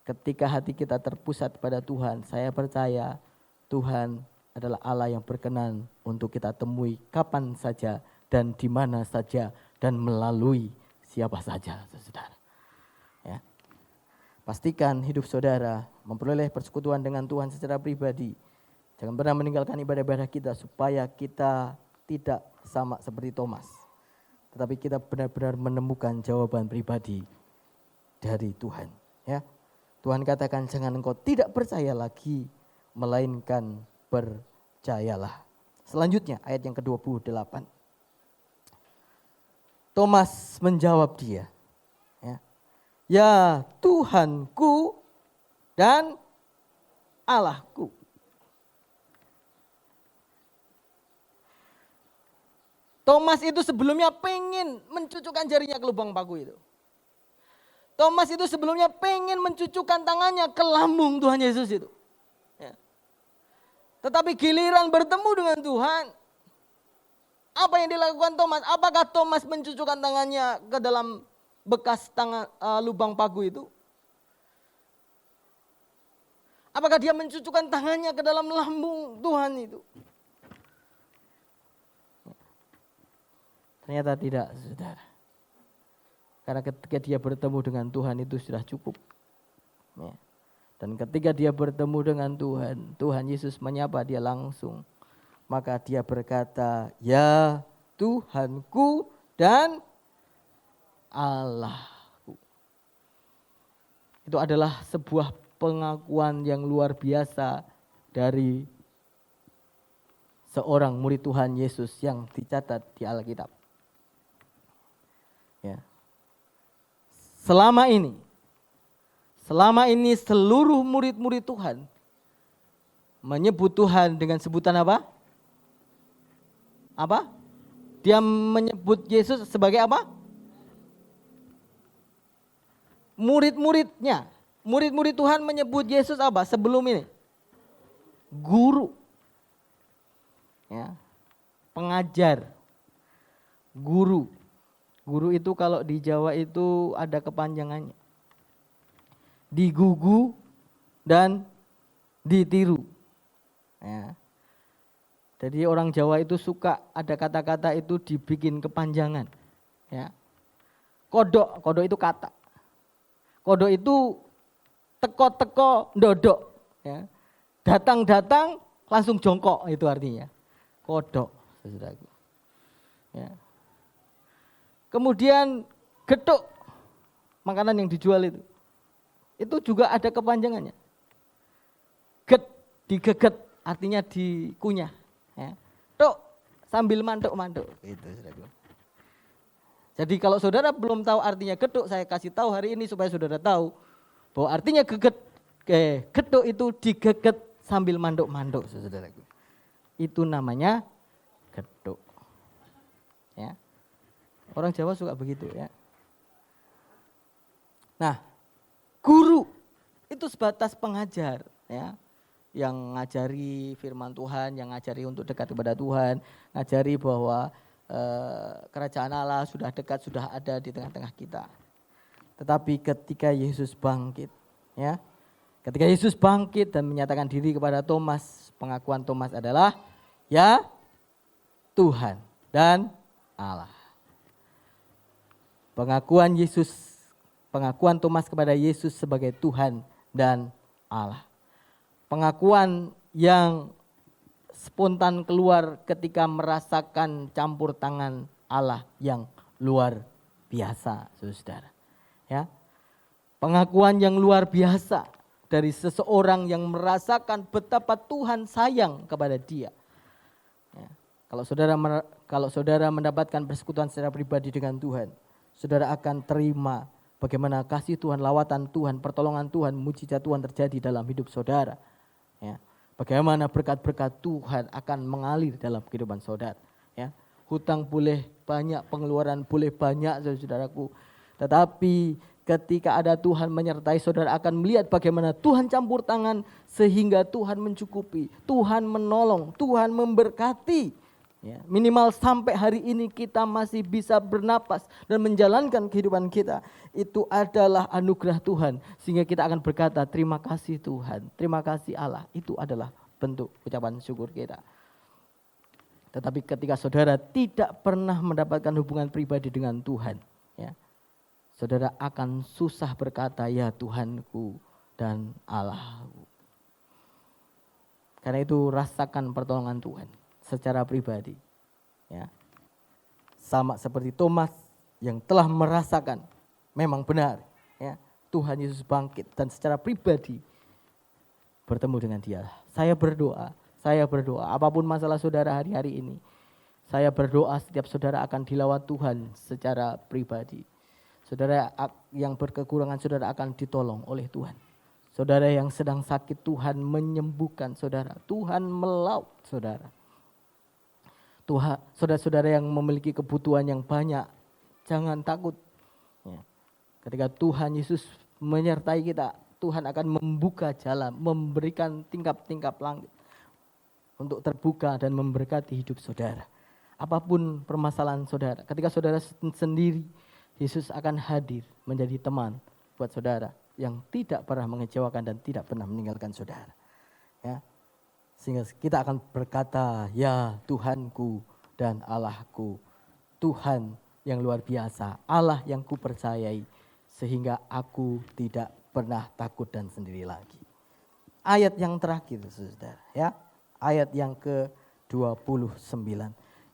ketika hati kita terpusat pada Tuhan, saya percaya Tuhan adalah Allah yang berkenan untuk kita temui kapan saja dan di mana saja dan melalui siapa saja, saudara. Ya. Pastikan hidup saudara memperoleh persekutuan dengan Tuhan secara pribadi. Jangan pernah meninggalkan ibadah-ibadah kita supaya kita tidak sama seperti Thomas. Tetapi kita benar-benar menemukan jawaban pribadi dari Tuhan. Ya. Tuhan katakan jangan engkau tidak percaya lagi, melainkan percayalah. Selanjutnya ayat yang ke-28. Thomas menjawab dia. Ya Tuhanku dan Allahku. Thomas itu sebelumnya pengen mencucukkan jarinya ke lubang paku itu. Thomas itu sebelumnya pengen mencucukkan tangannya ke lambung Tuhan Yesus itu. Ya. Tetapi giliran bertemu dengan Tuhan, apa yang dilakukan Thomas? Apakah Thomas mencucukkan tangannya ke dalam bekas lubang paku itu? Apakah dia mencucukkan tangannya ke dalam lambung Tuhan itu? Ternyata tidak, saudara. Karena ketika dia bertemu dengan Tuhan itu sudah cukup. Ya. Dan ketika dia bertemu dengan Tuhan, Tuhan Yesus menyapa dia langsung. Maka dia berkata, ya Tuhanku dan Allahku. Itu adalah sebuah pengakuan yang luar biasa dari seorang murid Tuhan Yesus yang dicatat di Alkitab. Ya. Selama ini seluruh murid-murid Tuhan menyebut Tuhan dengan sebutan apa? Apa? Dia menyebut Yesus sebagai apa? Murid-muridnya. Murid-murid Tuhan menyebut Yesus apa sebelum ini? Guru. Ya. Pengajar. Guru. Guru itu kalau di Jawa itu ada kepanjangannya. Digugu dan ditiru. Ya. Jadi orang Jawa itu suka ada kata-kata itu dibikin kepanjangan. Ya. Kodok, kodok itu kata. Kodok itu teko-teko ndodok. Ya. Datang-datang langsung jongkok itu artinya. Kodok, saudaraku. Ya. Kemudian getuk, makanan yang dijual itu juga ada kepanjangannya. Get, digeget, artinya dikunyah. Ya. Tuk, sambil mantuk-mantuk. Gitu, saudaraku. Jadi kalau saudara belum tahu artinya getuk, saya kasih tahu hari ini supaya saudara tahu bahwa artinya getuk itu digeget sambil manduk-manduk, saudaraku. Itu namanya getuk. Ya. Orang Jawa suka begitu ya. Nah, guru itu sebatas pengajar ya. Yang ngajari firman Tuhan, yang ngajari untuk dekat kepada Tuhan, ngajari bahwa kerajaan Allah sudah dekat, sudah ada di tengah-tengah kita. Tetapi ketika Yesus bangkit, ya, ketika Yesus bangkit dan menyatakan diri kepada Thomas, pengakuan Thomas adalah ya Tuhan dan Allah. Pengakuan Yesus Pengakuan Thomas kepada Yesus sebagai Tuhan dan Allah. Pengakuan yang spontan keluar ketika merasakan campur tangan Allah yang luar biasa, saudara. Ya, pengakuan yang luar biasa dari seseorang yang merasakan betapa Tuhan sayang kepada dia. Ya, kalau saudara mendapatkan persekutuan secara pribadi dengan Tuhan, saudara akan terima bagaimana kasih Tuhan, lawatan Tuhan, pertolongan Tuhan, mujizat Tuhan terjadi dalam hidup saudara. Ya, bagaimana berkat-berkat Tuhan akan mengalir dalam kehidupan saudara. Ya, hutang boleh banyak, pengeluaran boleh banyak, saudaraku. Tetapi ketika ada Tuhan menyertai, saudara akan melihat bagaimana Tuhan campur tangan sehingga Tuhan mencukupi, Tuhan menolong, Tuhan memberkati. Ya, minimal sampai hari ini kita masih bisa bernapas dan menjalankan kehidupan kita. Itu adalah anugerah Tuhan. Sehingga kita akan berkata, terima kasih Tuhan, terima kasih Allah. Itu adalah bentuk ucapan syukur kita. Tetapi ketika saudara tidak pernah mendapatkan hubungan pribadi dengan Tuhan, ya, saudara akan susah berkata, ya Tuhanku dan Allahku. Karena itu rasakan pertolongan Tuhan secara pribadi. Ya. Sama seperti Thomas yang telah merasakan memang benar, ya, Tuhan Yesus bangkit dan secara pribadi bertemu dengan dia. Saya berdoa apapun masalah saudara hari-hari ini, saya berdoa setiap saudara akan dilawat Tuhan secara pribadi. Saudara yang berkekurangan, saudara akan ditolong oleh Tuhan. Saudara yang sedang sakit, Tuhan menyembuhkan saudara. Tuhan melaut saudara. Tuhan, saudara-saudara yang memiliki kebutuhan yang banyak, jangan takut. Ya. Ketika Tuhan Yesus menyertai kita, Tuhan akan membuka jalan, memberikan tingkap-tingkap langit untuk terbuka dan memberkati hidup saudara. Apapun permasalahan saudara, ketika saudara sendiri, Yesus akan hadir menjadi teman buat saudara yang tidak pernah mengecewakan dan tidak pernah meninggalkan saudara. Ya. Sehingga kita akan berkata, ya Tuhanku dan Allahku, Tuhan yang luar biasa, Allah yang kupercayai, sehingga aku tidak pernah takut dan sendiri lagi. Ayat yang terakhir, saudara, ya, ayat yang ke-29.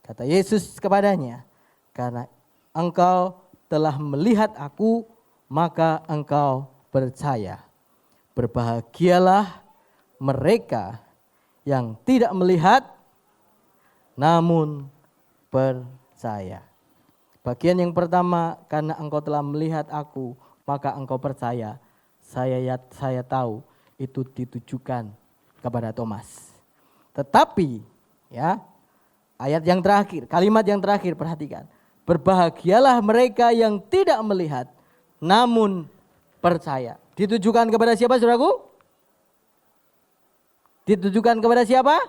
Kata Yesus kepadanya, karena engkau telah melihat aku, maka engkau percaya. Berbahagialah mereka yang tidak melihat namun percaya. Bagian yang pertama, karena engkau telah melihat aku, maka engkau percaya. Saya tahu itu ditujukan kepada Thomas. Tetapi ya, ayat yang terakhir, kalimat yang terakhir, perhatikan. Berbahagialah mereka yang tidak melihat namun percaya. Ditujukan kepada siapa, saudaraku? Ditujukan kepada siapa?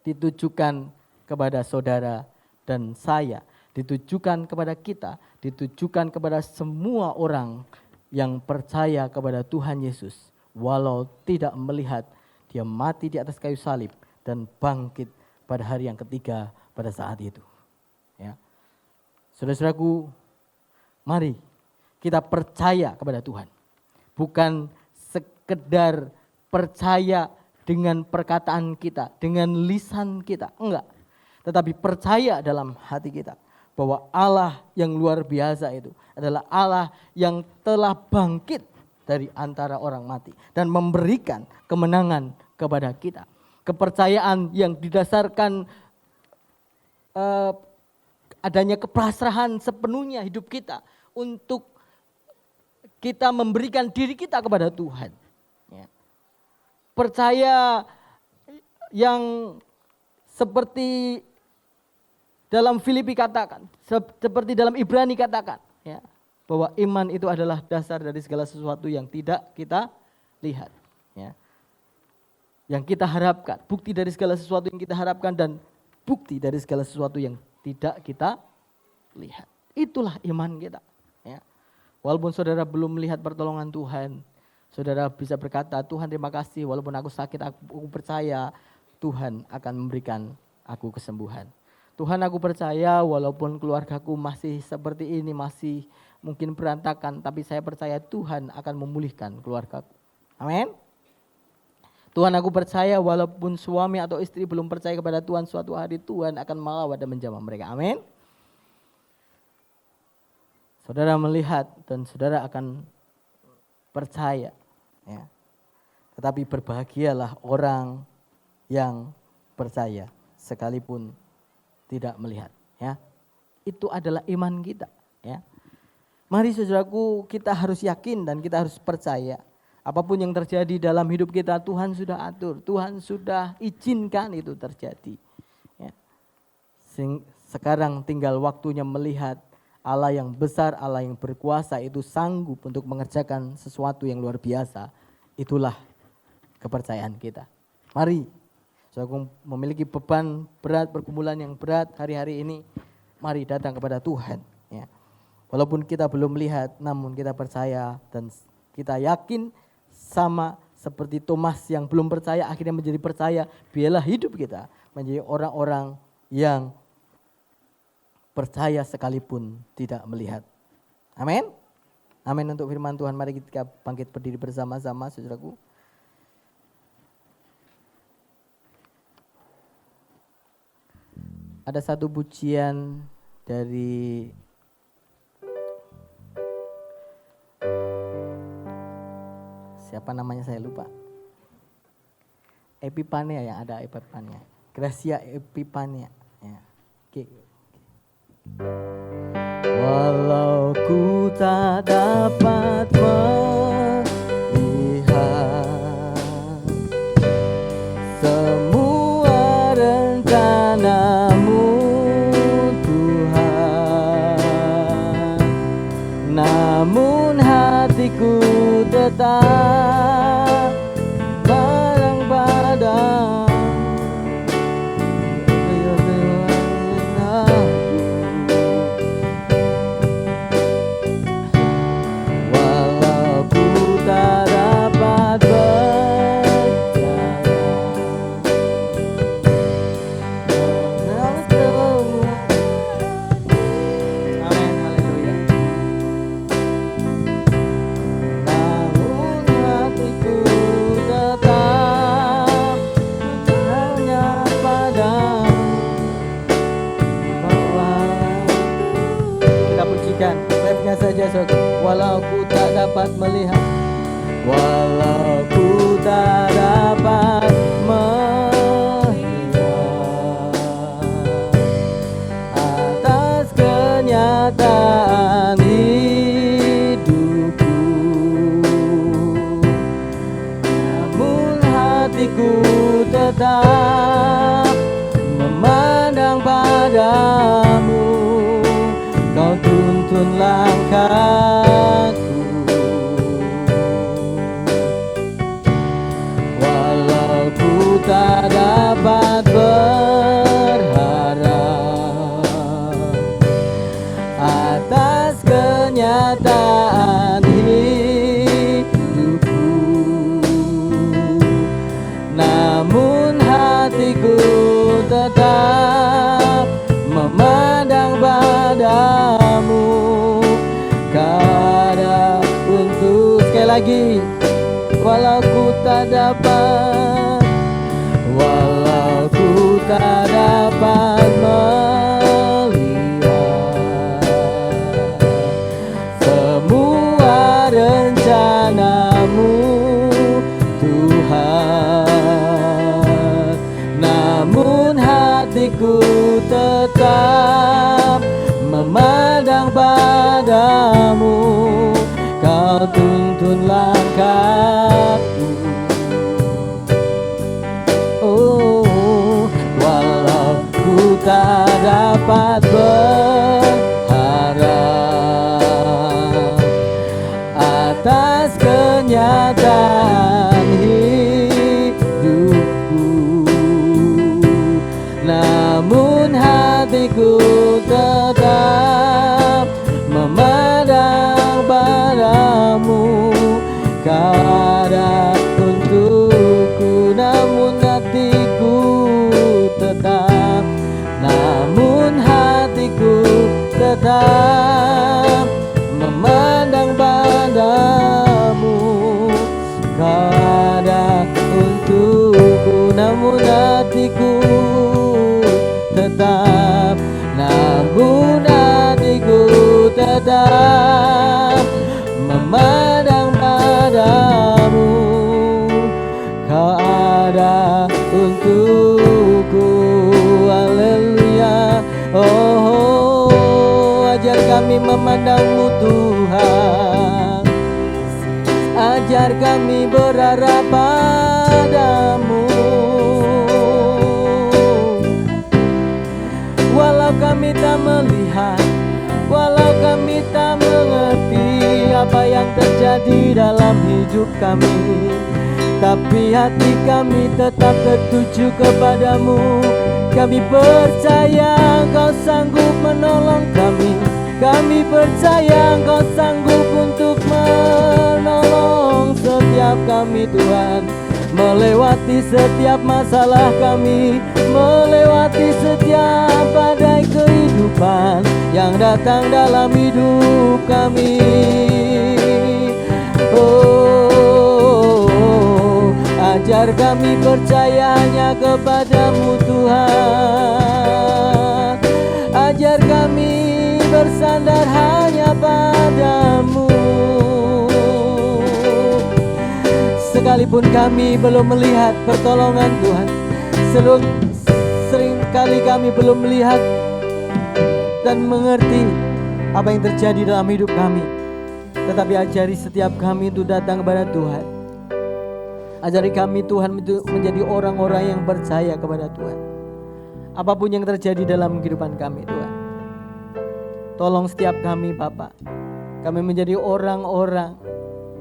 Ditujukan kepada saudara dan saya. Ditujukan kepada kita. Ditujukan kepada semua orang yang percaya kepada Tuhan Yesus. Walau tidak melihat, dia mati di atas kayu salib dan bangkit pada hari yang ketiga pada saat itu. Ya. Saudara-saudaraku, mari kita percaya kepada Tuhan. Bukan sekedar percaya dengan perkataan kita, dengan lisan kita, enggak. Tetapi percaya dalam hati kita bahwa Allah yang luar biasa itu adalah Allah yang telah bangkit dari antara orang mati dan memberikan kemenangan kepada kita. Kepercayaan yang didasarkan adanya kepasrahan sepenuhnya hidup kita untuk kita memberikan diri kita kepada Tuhan. Ya. Percaya yang seperti dalam Filipi katakan, seperti dalam Ibrani katakan, ya, bahwa iman itu adalah dasar dari segala sesuatu yang tidak kita lihat. Ya. Yang kita harapkan, bukti dari segala sesuatu yang kita harapkan dan bukti dari segala sesuatu yang tidak kita lihat. Itulah iman kita. Ya. Walaupun saudara belum melihat pertolongan Tuhan, saudara bisa berkata, Tuhan terima kasih, walaupun aku sakit, aku percaya Tuhan akan memberikan aku kesembuhan. Tuhan aku percaya walaupun keluargaku masih seperti ini, masih mungkin berantakan, tapi saya percaya Tuhan akan memulihkan keluargaku. Amin. Tuhan, aku percaya walaupun suami atau istri belum percaya kepada Tuhan, suatu hari Tuhan akan melawat dan menjamah mereka. Amin. Saudara melihat dan saudara akan percaya. Ya. Tetapi berbahagialah orang yang percaya sekalipun tidak melihat. Ya. Itu adalah iman kita. Ya. Mari saudaraku, kita harus yakin dan kita harus percaya. Apapun yang terjadi dalam hidup kita, Tuhan sudah atur, Tuhan sudah izinkan itu terjadi. Ya. Sekarang tinggal waktunya melihat Allah yang besar, Allah yang berkuasa itu sanggup untuk mengerjakan sesuatu yang luar biasa. Itulah kepercayaan kita. Mari, saudaraku memiliki beban berat, pergumulan yang berat hari-hari ini, mari datang kepada Tuhan. Ya. Walaupun kita belum melihat, namun kita percaya dan kita yakin sama seperti Thomas yang belum percaya akhirnya menjadi percaya. Biarlah hidup kita menjadi orang-orang yang percaya sekalipun tidak melihat. Amin. Amin untuk firman Tuhan. Mari kita bangkit berdiri bersama-sama saudaraku. Ada satu pujian dari siapa namanya saya lupa. Epipania ya, ada Epipania. Gracia Epipania. Ya. Oke. Walau ku tak dapat melihat semua rencanamu Tuhan, namun hatiku tetap barang padamu. Walau ku tak dapat melihat, walau ku tak dapat melihat atas kenyataan hidupku, namun hatiku tetap memandang padamu. Kau tuntun langkahku, walau ku tak dapat berharap atas kenyataan hidupku, namun hatiku tetap memandang padamu. Kau ada untuk, sekali lagi, walau ku tak dapat, walau ku tak dapat melihat semua rencanamu Tuhan, namun hatiku tetap memandang padamu. Kau tuntun langkahku, oh, walau ku tak dapat berharap atas kenyataan hidupku, namun hatiku tetap memandang padamu. Kau ada untukku, namun hatiku tetap, namun hatiku namun hatiku tetap, namun hatiku tetap memandang padamu. Kau ada untukku, haleluya. Oh, ajar kami memandangmu Tuhan, ajar kami berharap padamu. Walau kami tak melihat, walau kami tak mengerti apa yang terjadi dalam hidup kami, tapi hati kami tetap tertuju kepadamu. Kami percaya Engkau sanggup menolong kami. Kami percaya Engkau sanggup untuk menolong setiap kami Tuhan, melewati setiap masalah kami, melewati setiap badai kehidupan yang datang dalam hidup kami. Oh, ajar kami percaya hanya kepadamu Tuhan, ajar kami bersandar hanya padamu. Sekalipun kami belum melihat pertolongan Tuhan, seringkali kami belum melihat dan mengerti apa yang terjadi dalam hidup kami, tetapi ajari setiap kami untuk datang kepada Tuhan. Ajari kami Tuhan menjadi orang-orang yang percaya kepada Tuhan, apapun yang terjadi dalam kehidupan kami Tuhan. Tolong setiap kami Bapa, kami menjadi orang-orang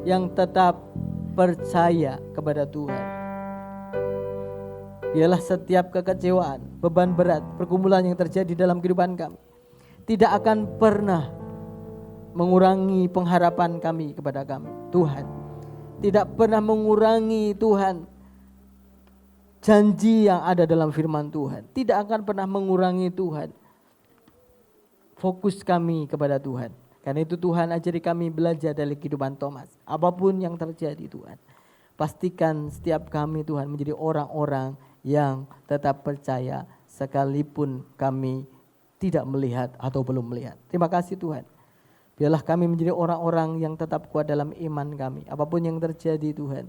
yang tetap percaya kepada Tuhan. Biarlah setiap kekecewaan, beban berat, pergumulan yang terjadi dalam kehidupan kami tidak akan pernah mengurangi pengharapan kami kepada kami Tuhan. Tidak pernah mengurangi Tuhan janji yang ada dalam firman Tuhan. Tidak akan pernah mengurangi Tuhan fokus kami kepada Tuhan. Karena itu Tuhan ajari kami belajar dari kehidupan Thomas. Apapun yang terjadi Tuhan, pastikan setiap kami Tuhan menjadi orang-orang yang tetap percaya sekalipun kami tidak melihat atau belum melihat. Terima kasih Tuhan. Biarlah kami menjadi orang-orang yang tetap kuat dalam iman kami. Apapun yang terjadi Tuhan,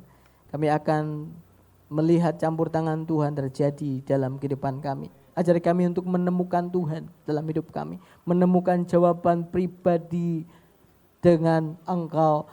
kami akan melihat campur tangan Tuhan terjadi dalam kehidupan kami. Ajari kami untuk menemukan Tuhan dalam hidup kami, menemukan jawaban pribadi dengan Engkau,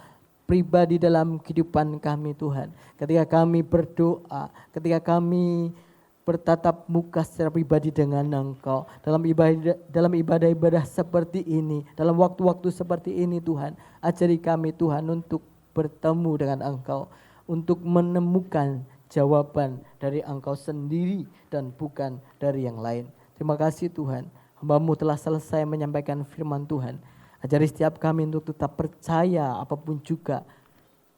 pribadi dalam kehidupan kami Tuhan. Ketika kami berdoa, ketika kami bertatap muka secara pribadi dengan Engkau, dalam ibadah-ibadah seperti ini, dalam waktu-waktu seperti ini Tuhan, ajari kami Tuhan untuk bertemu dengan Engkau, untuk menemukan jawaban dari Engkau sendiri dan bukan dari yang lain. Terima kasih Tuhan, hamba-Mu telah selesai menyampaikan firman Tuhan. Ajari setiap kami untuk tetap percaya apapun juga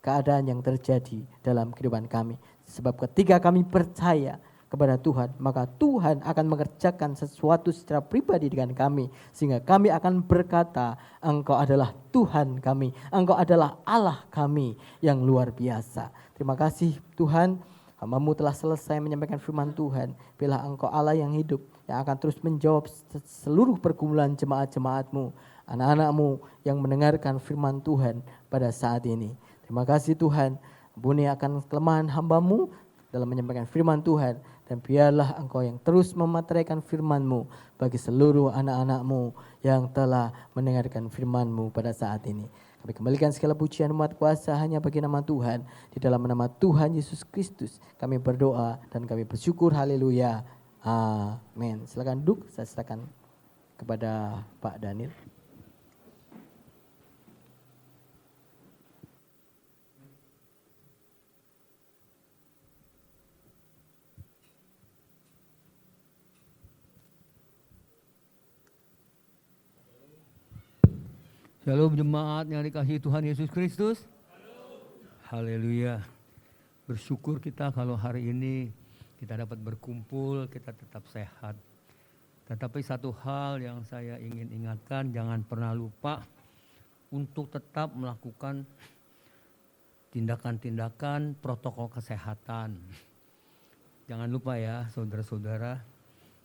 keadaan yang terjadi dalam kehidupan kami. Sebab ketika kami percaya kepada Tuhan, maka Tuhan akan mengerjakan sesuatu secara pribadi dengan kami, sehingga kami akan berkata, Engkau adalah Tuhan kami, Engkau adalah Allah kami yang luar biasa. Terima kasih Tuhan, hamba-Mu telah selesai menyampaikan firman Tuhan. Biarlah Engkau Allah yang hidup, yang akan terus menjawab seluruh pergumulan jemaat-jemaat-Mu, anak-anak-Mu yang mendengarkan firman Tuhan pada saat ini. Terima kasih Tuhan, ampuni akan kelemahan hamba-Mu dalam menyampaikan firman Tuhan, dan biarlah Engkau yang terus memateraikan firman-Mu bagi seluruh anak-anak-Mu yang telah mendengarkan firman-Mu pada saat ini. Kami kembalikan segala pujian umat kuasa hanya bagi nama Tuhan. Di dalam nama Tuhan Yesus Kristus kami berdoa dan kami bersyukur. Haleluya. Amin. Silakan duduk, saya serahkan kepada Pak Daniel. Shalom jemaat yang dikasihi Tuhan Yesus Kristus. Haleluya. Bersyukur kita kalau hari ini kita dapat berkumpul, kita tetap sehat. Tetapi satu hal yang saya ingin ingatkan, jangan pernah lupa untuk tetap melakukan tindakan-tindakan protokol kesehatan. Jangan lupa ya saudara-saudara,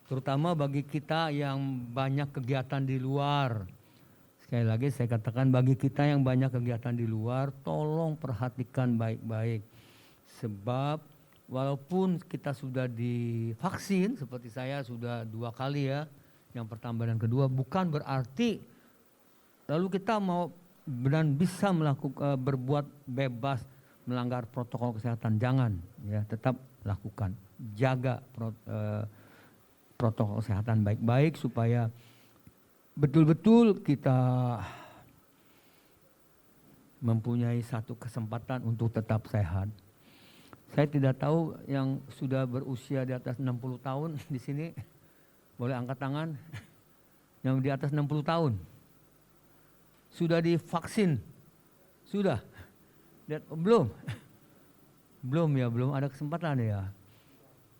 terutama bagi kita yang banyak kegiatan di luar. Sekali lagi saya katakan bagi kita yang banyak kegiatan di luar, tolong perhatikan baik-baik. Sebab walaupun kita sudah divaksin, seperti saya sudah 2 kali ya, yang pertama dan kedua, bukan berarti lalu kita mau dan bisa melakukan berbuat bebas melanggar protokol kesehatan. Jangan ya, tetap lakukan. Jaga protokol kesehatan baik-baik supaya betul-betul kita mempunyai satu kesempatan untuk tetap sehat. Saya tidak tahu yang sudah berusia di atas 60 tahun di sini, boleh angkat tangan. Yang di atas 60 tahun. Sudah divaksin? Sudah? Belum? Belum ya, belum ada kesempatan ya.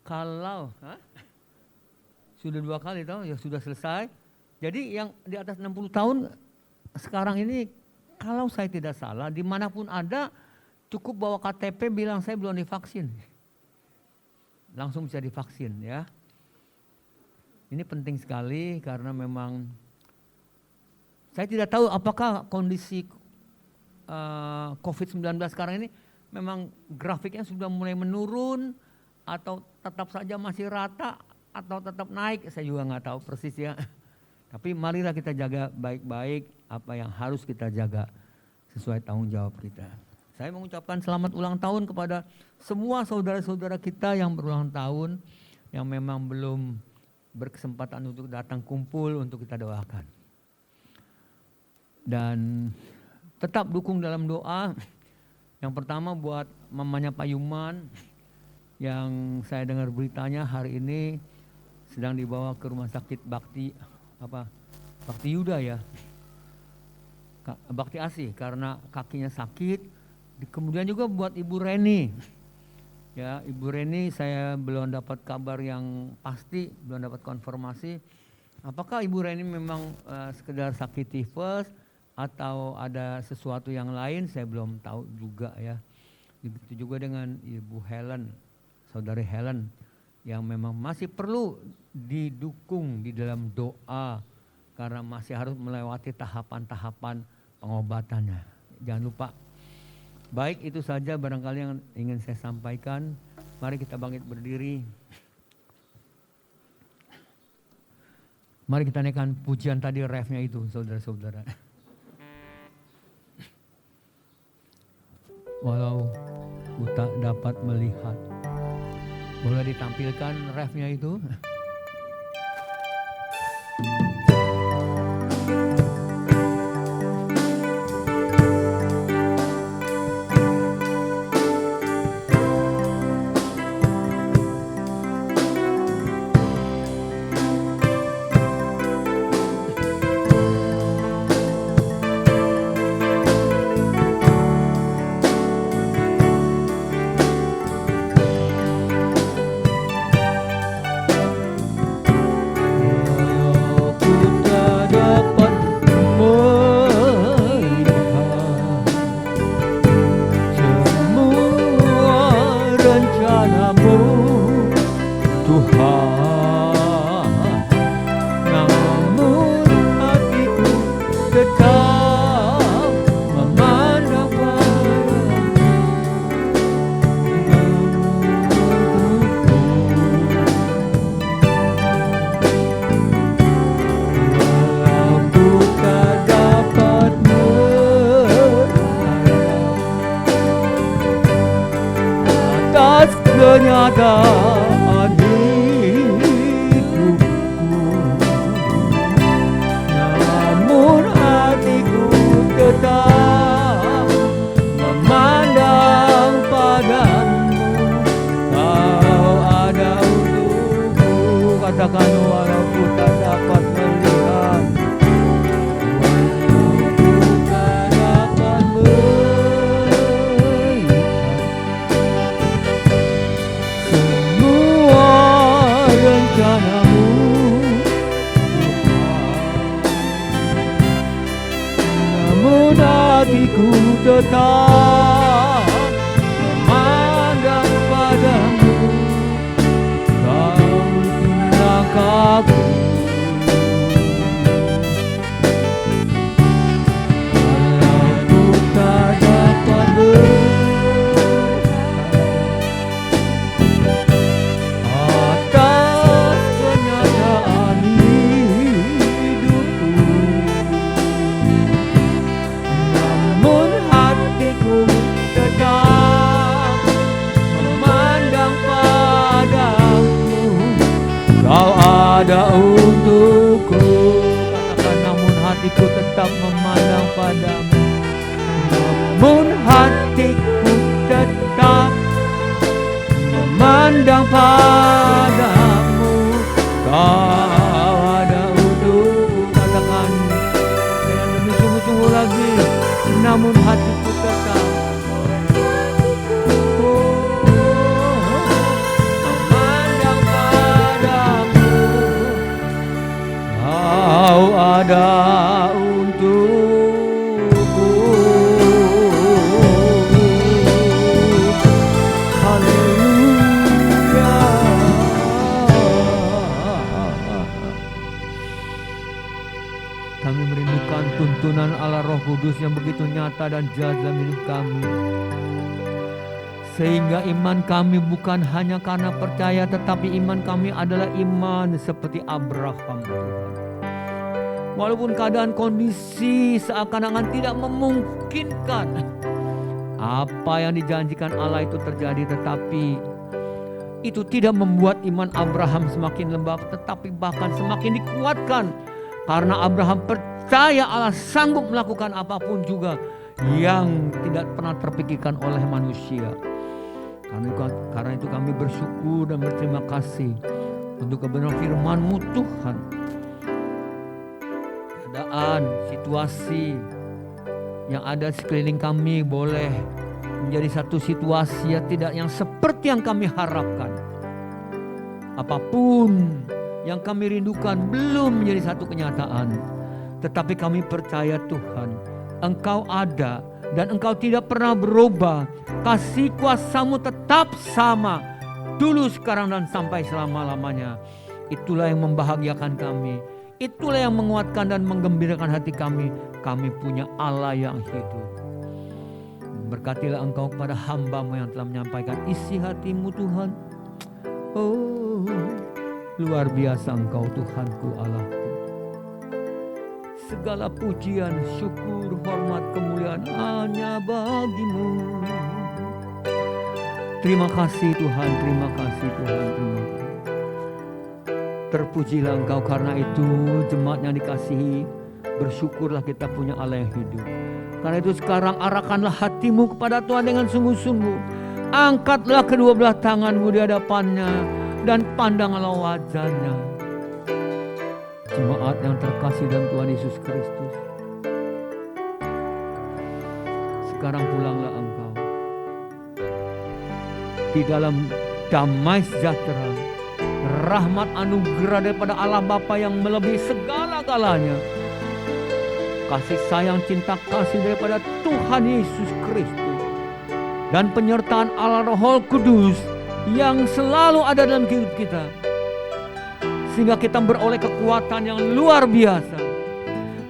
Kalau sudah 2 kali tahu ya sudah selesai. Jadi yang di atas 60 tahun sekarang ini kalau saya tidak salah dimanapun ada cukup bawa KTP bilang saya belum divaksin. Langsung bisa divaksin ya. Ini penting sekali karena memang saya tidak tahu apakah kondisi COVID-19 sekarang ini memang grafiknya sudah mulai menurun atau tetap saja masih rata atau tetap naik, saya juga nggak tahu persis ya. Tapi marilah kita jaga baik-baik apa yang harus kita jaga sesuai tanggung jawab kita. Saya mengucapkan selamat ulang tahun kepada semua saudara-saudara kita yang berulang tahun, yang memang belum berkesempatan untuk datang kumpul untuk kita doakan. Dan tetap dukung dalam doa. Yang pertama buat mamanya Pak Yuman yang saya dengar beritanya hari ini sedang dibawa ke rumah sakit Bakti Yuda ya. Bakti Asih karena kakinya sakit. Kemudian juga buat Ibu Reni. Ya, Ibu Reni saya belum dapat kabar yang pasti, belum dapat konfirmasi. Apakah Ibu Reni memang sekedar sakit tifus atau ada sesuatu yang lain, saya belum tahu juga ya. Begitu juga dengan Ibu Helen, Saudari Helen yang memang masih perlu didukung di dalam doa karena masih harus melewati tahapan-tahapan pengobatannya. Jangan lupa. Baik, itu saja barangkali yang ingin saya sampaikan. Mari kita bangkit berdiri. Mari kita naikkan pujian tadi refnya itu saudara-saudara. Walau ku tak dapat melihat. Boleh ditampilkan refnya itu? Kenyataan hidupku, namun hatiku tetap memandang padamu. Kau ada untukku, katakan walau ku tak dapat melihat, hatiku tetap memandang padamu. aku. Aku tak dapat atas kenyataan hidupku, namun hatiku tetap memandang padamu. Kau ada untukku. Katakan, namun hatiku tetap memandang padamu. Namun hatiku tetap memandang padamu. Kau ada untukku. Katakan dengan lebih sungguh-sungguh lagi. Namun hatiku tetap memandang padamu. Kau ada untukku. Haleluya. Kami merindukan tuntunan Allah Roh Kudus yang begitu nyata dan jelas dalam hidup kami. Sehingga iman kami bukan hanya karena percaya, tetapi iman kami adalah iman seperti Abraham, Tuhan. Walaupun keadaan kondisi seakan-akan tidak memungkinkan apa yang dijanjikan Allah itu terjadi, tetapi itu tidak membuat iman Abraham semakin lembab, tetapi bahkan semakin dikuatkan. Karena Abraham percaya Allah sanggup melakukan apapun juga yang tidak pernah terpikirkan oleh manusia. Karena itu kami bersyukur dan berterima kasih untuk kebenaran firman-Mu, Tuhan. Keadaan, situasi yang ada sekeliling kami boleh menjadi satu situasi yang seperti yang kami harapkan. Apapun yang kami rindukan belum menjadi satu kenyataan. Tetapi kami percaya, Tuhan, Engkau ada dan Engkau tidak pernah berubah. Kasih kuasa-Mu tetap sama, dulu, sekarang, dan sampai selama-lamanya. Itulah yang membahagiakan kami. Itulah yang menguatkan dan menggembirakan hati kami. Kami punya Allah yang hidup. Berkatilah Engkau kepada hamba-Mu yang telah menyampaikan isi hati-Mu, Tuhan. Oh, luar biasa Engkau, Tuhanku, Allahku. Segala pujian, syukur, hormat, kemuliaan hanya bagi-Mu. Terima kasih Tuhan, terima kasih Tuhan, terima kasih. Terpujilah Engkau, karena itu jemaat yang dikasihi, bersyukurlah kita punya Allah yang hidup. Karena itu sekarang arahkanlah hatimu kepada Tuhan dengan sungguh-sungguh. Angkatlah kedua belah tanganmu di hadapannya dan pandanglah wajahnya. Jemaat yang terkasih dalam Tuhan Yesus Kristus, sekarang pulanglah engkau di dalam damai sejahtera, rahmat anugerah daripada Allah Bapa yang melebihi segala-galanya, kasih sayang cinta kasih daripada Tuhan Yesus Kristus, dan penyertaan Allah Roh Kudus yang selalu ada dalam hidup kita, sehingga kita beroleh kekuatan yang luar biasa.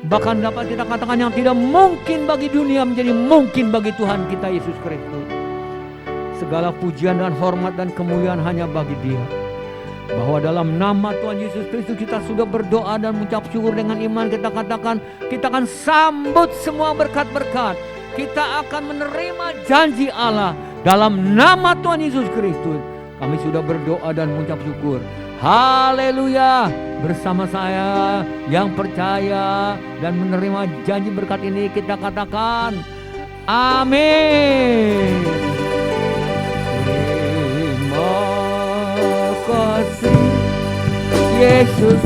Bahkan dapat kita katakan yang tidak mungkin bagi dunia menjadi mungkin bagi Tuhan kita Yesus Kristus. Segala pujian dan hormat dan kemuliaan hanya bagi Dia. Bahwa dalam nama Tuhan Yesus Kristus kita sudah berdoa dan mengucap syukur dengan iman. Kita katakan kita akan sambut semua berkat-berkat. Kita akan menerima janji Allah dalam nama Tuhan Yesus Kristus. Kami sudah berdoa dan mengucap syukur. Haleluya. Bersama saya yang percaya dan menerima janji berkat ini, kita katakan amin. Terima kasih Yesus.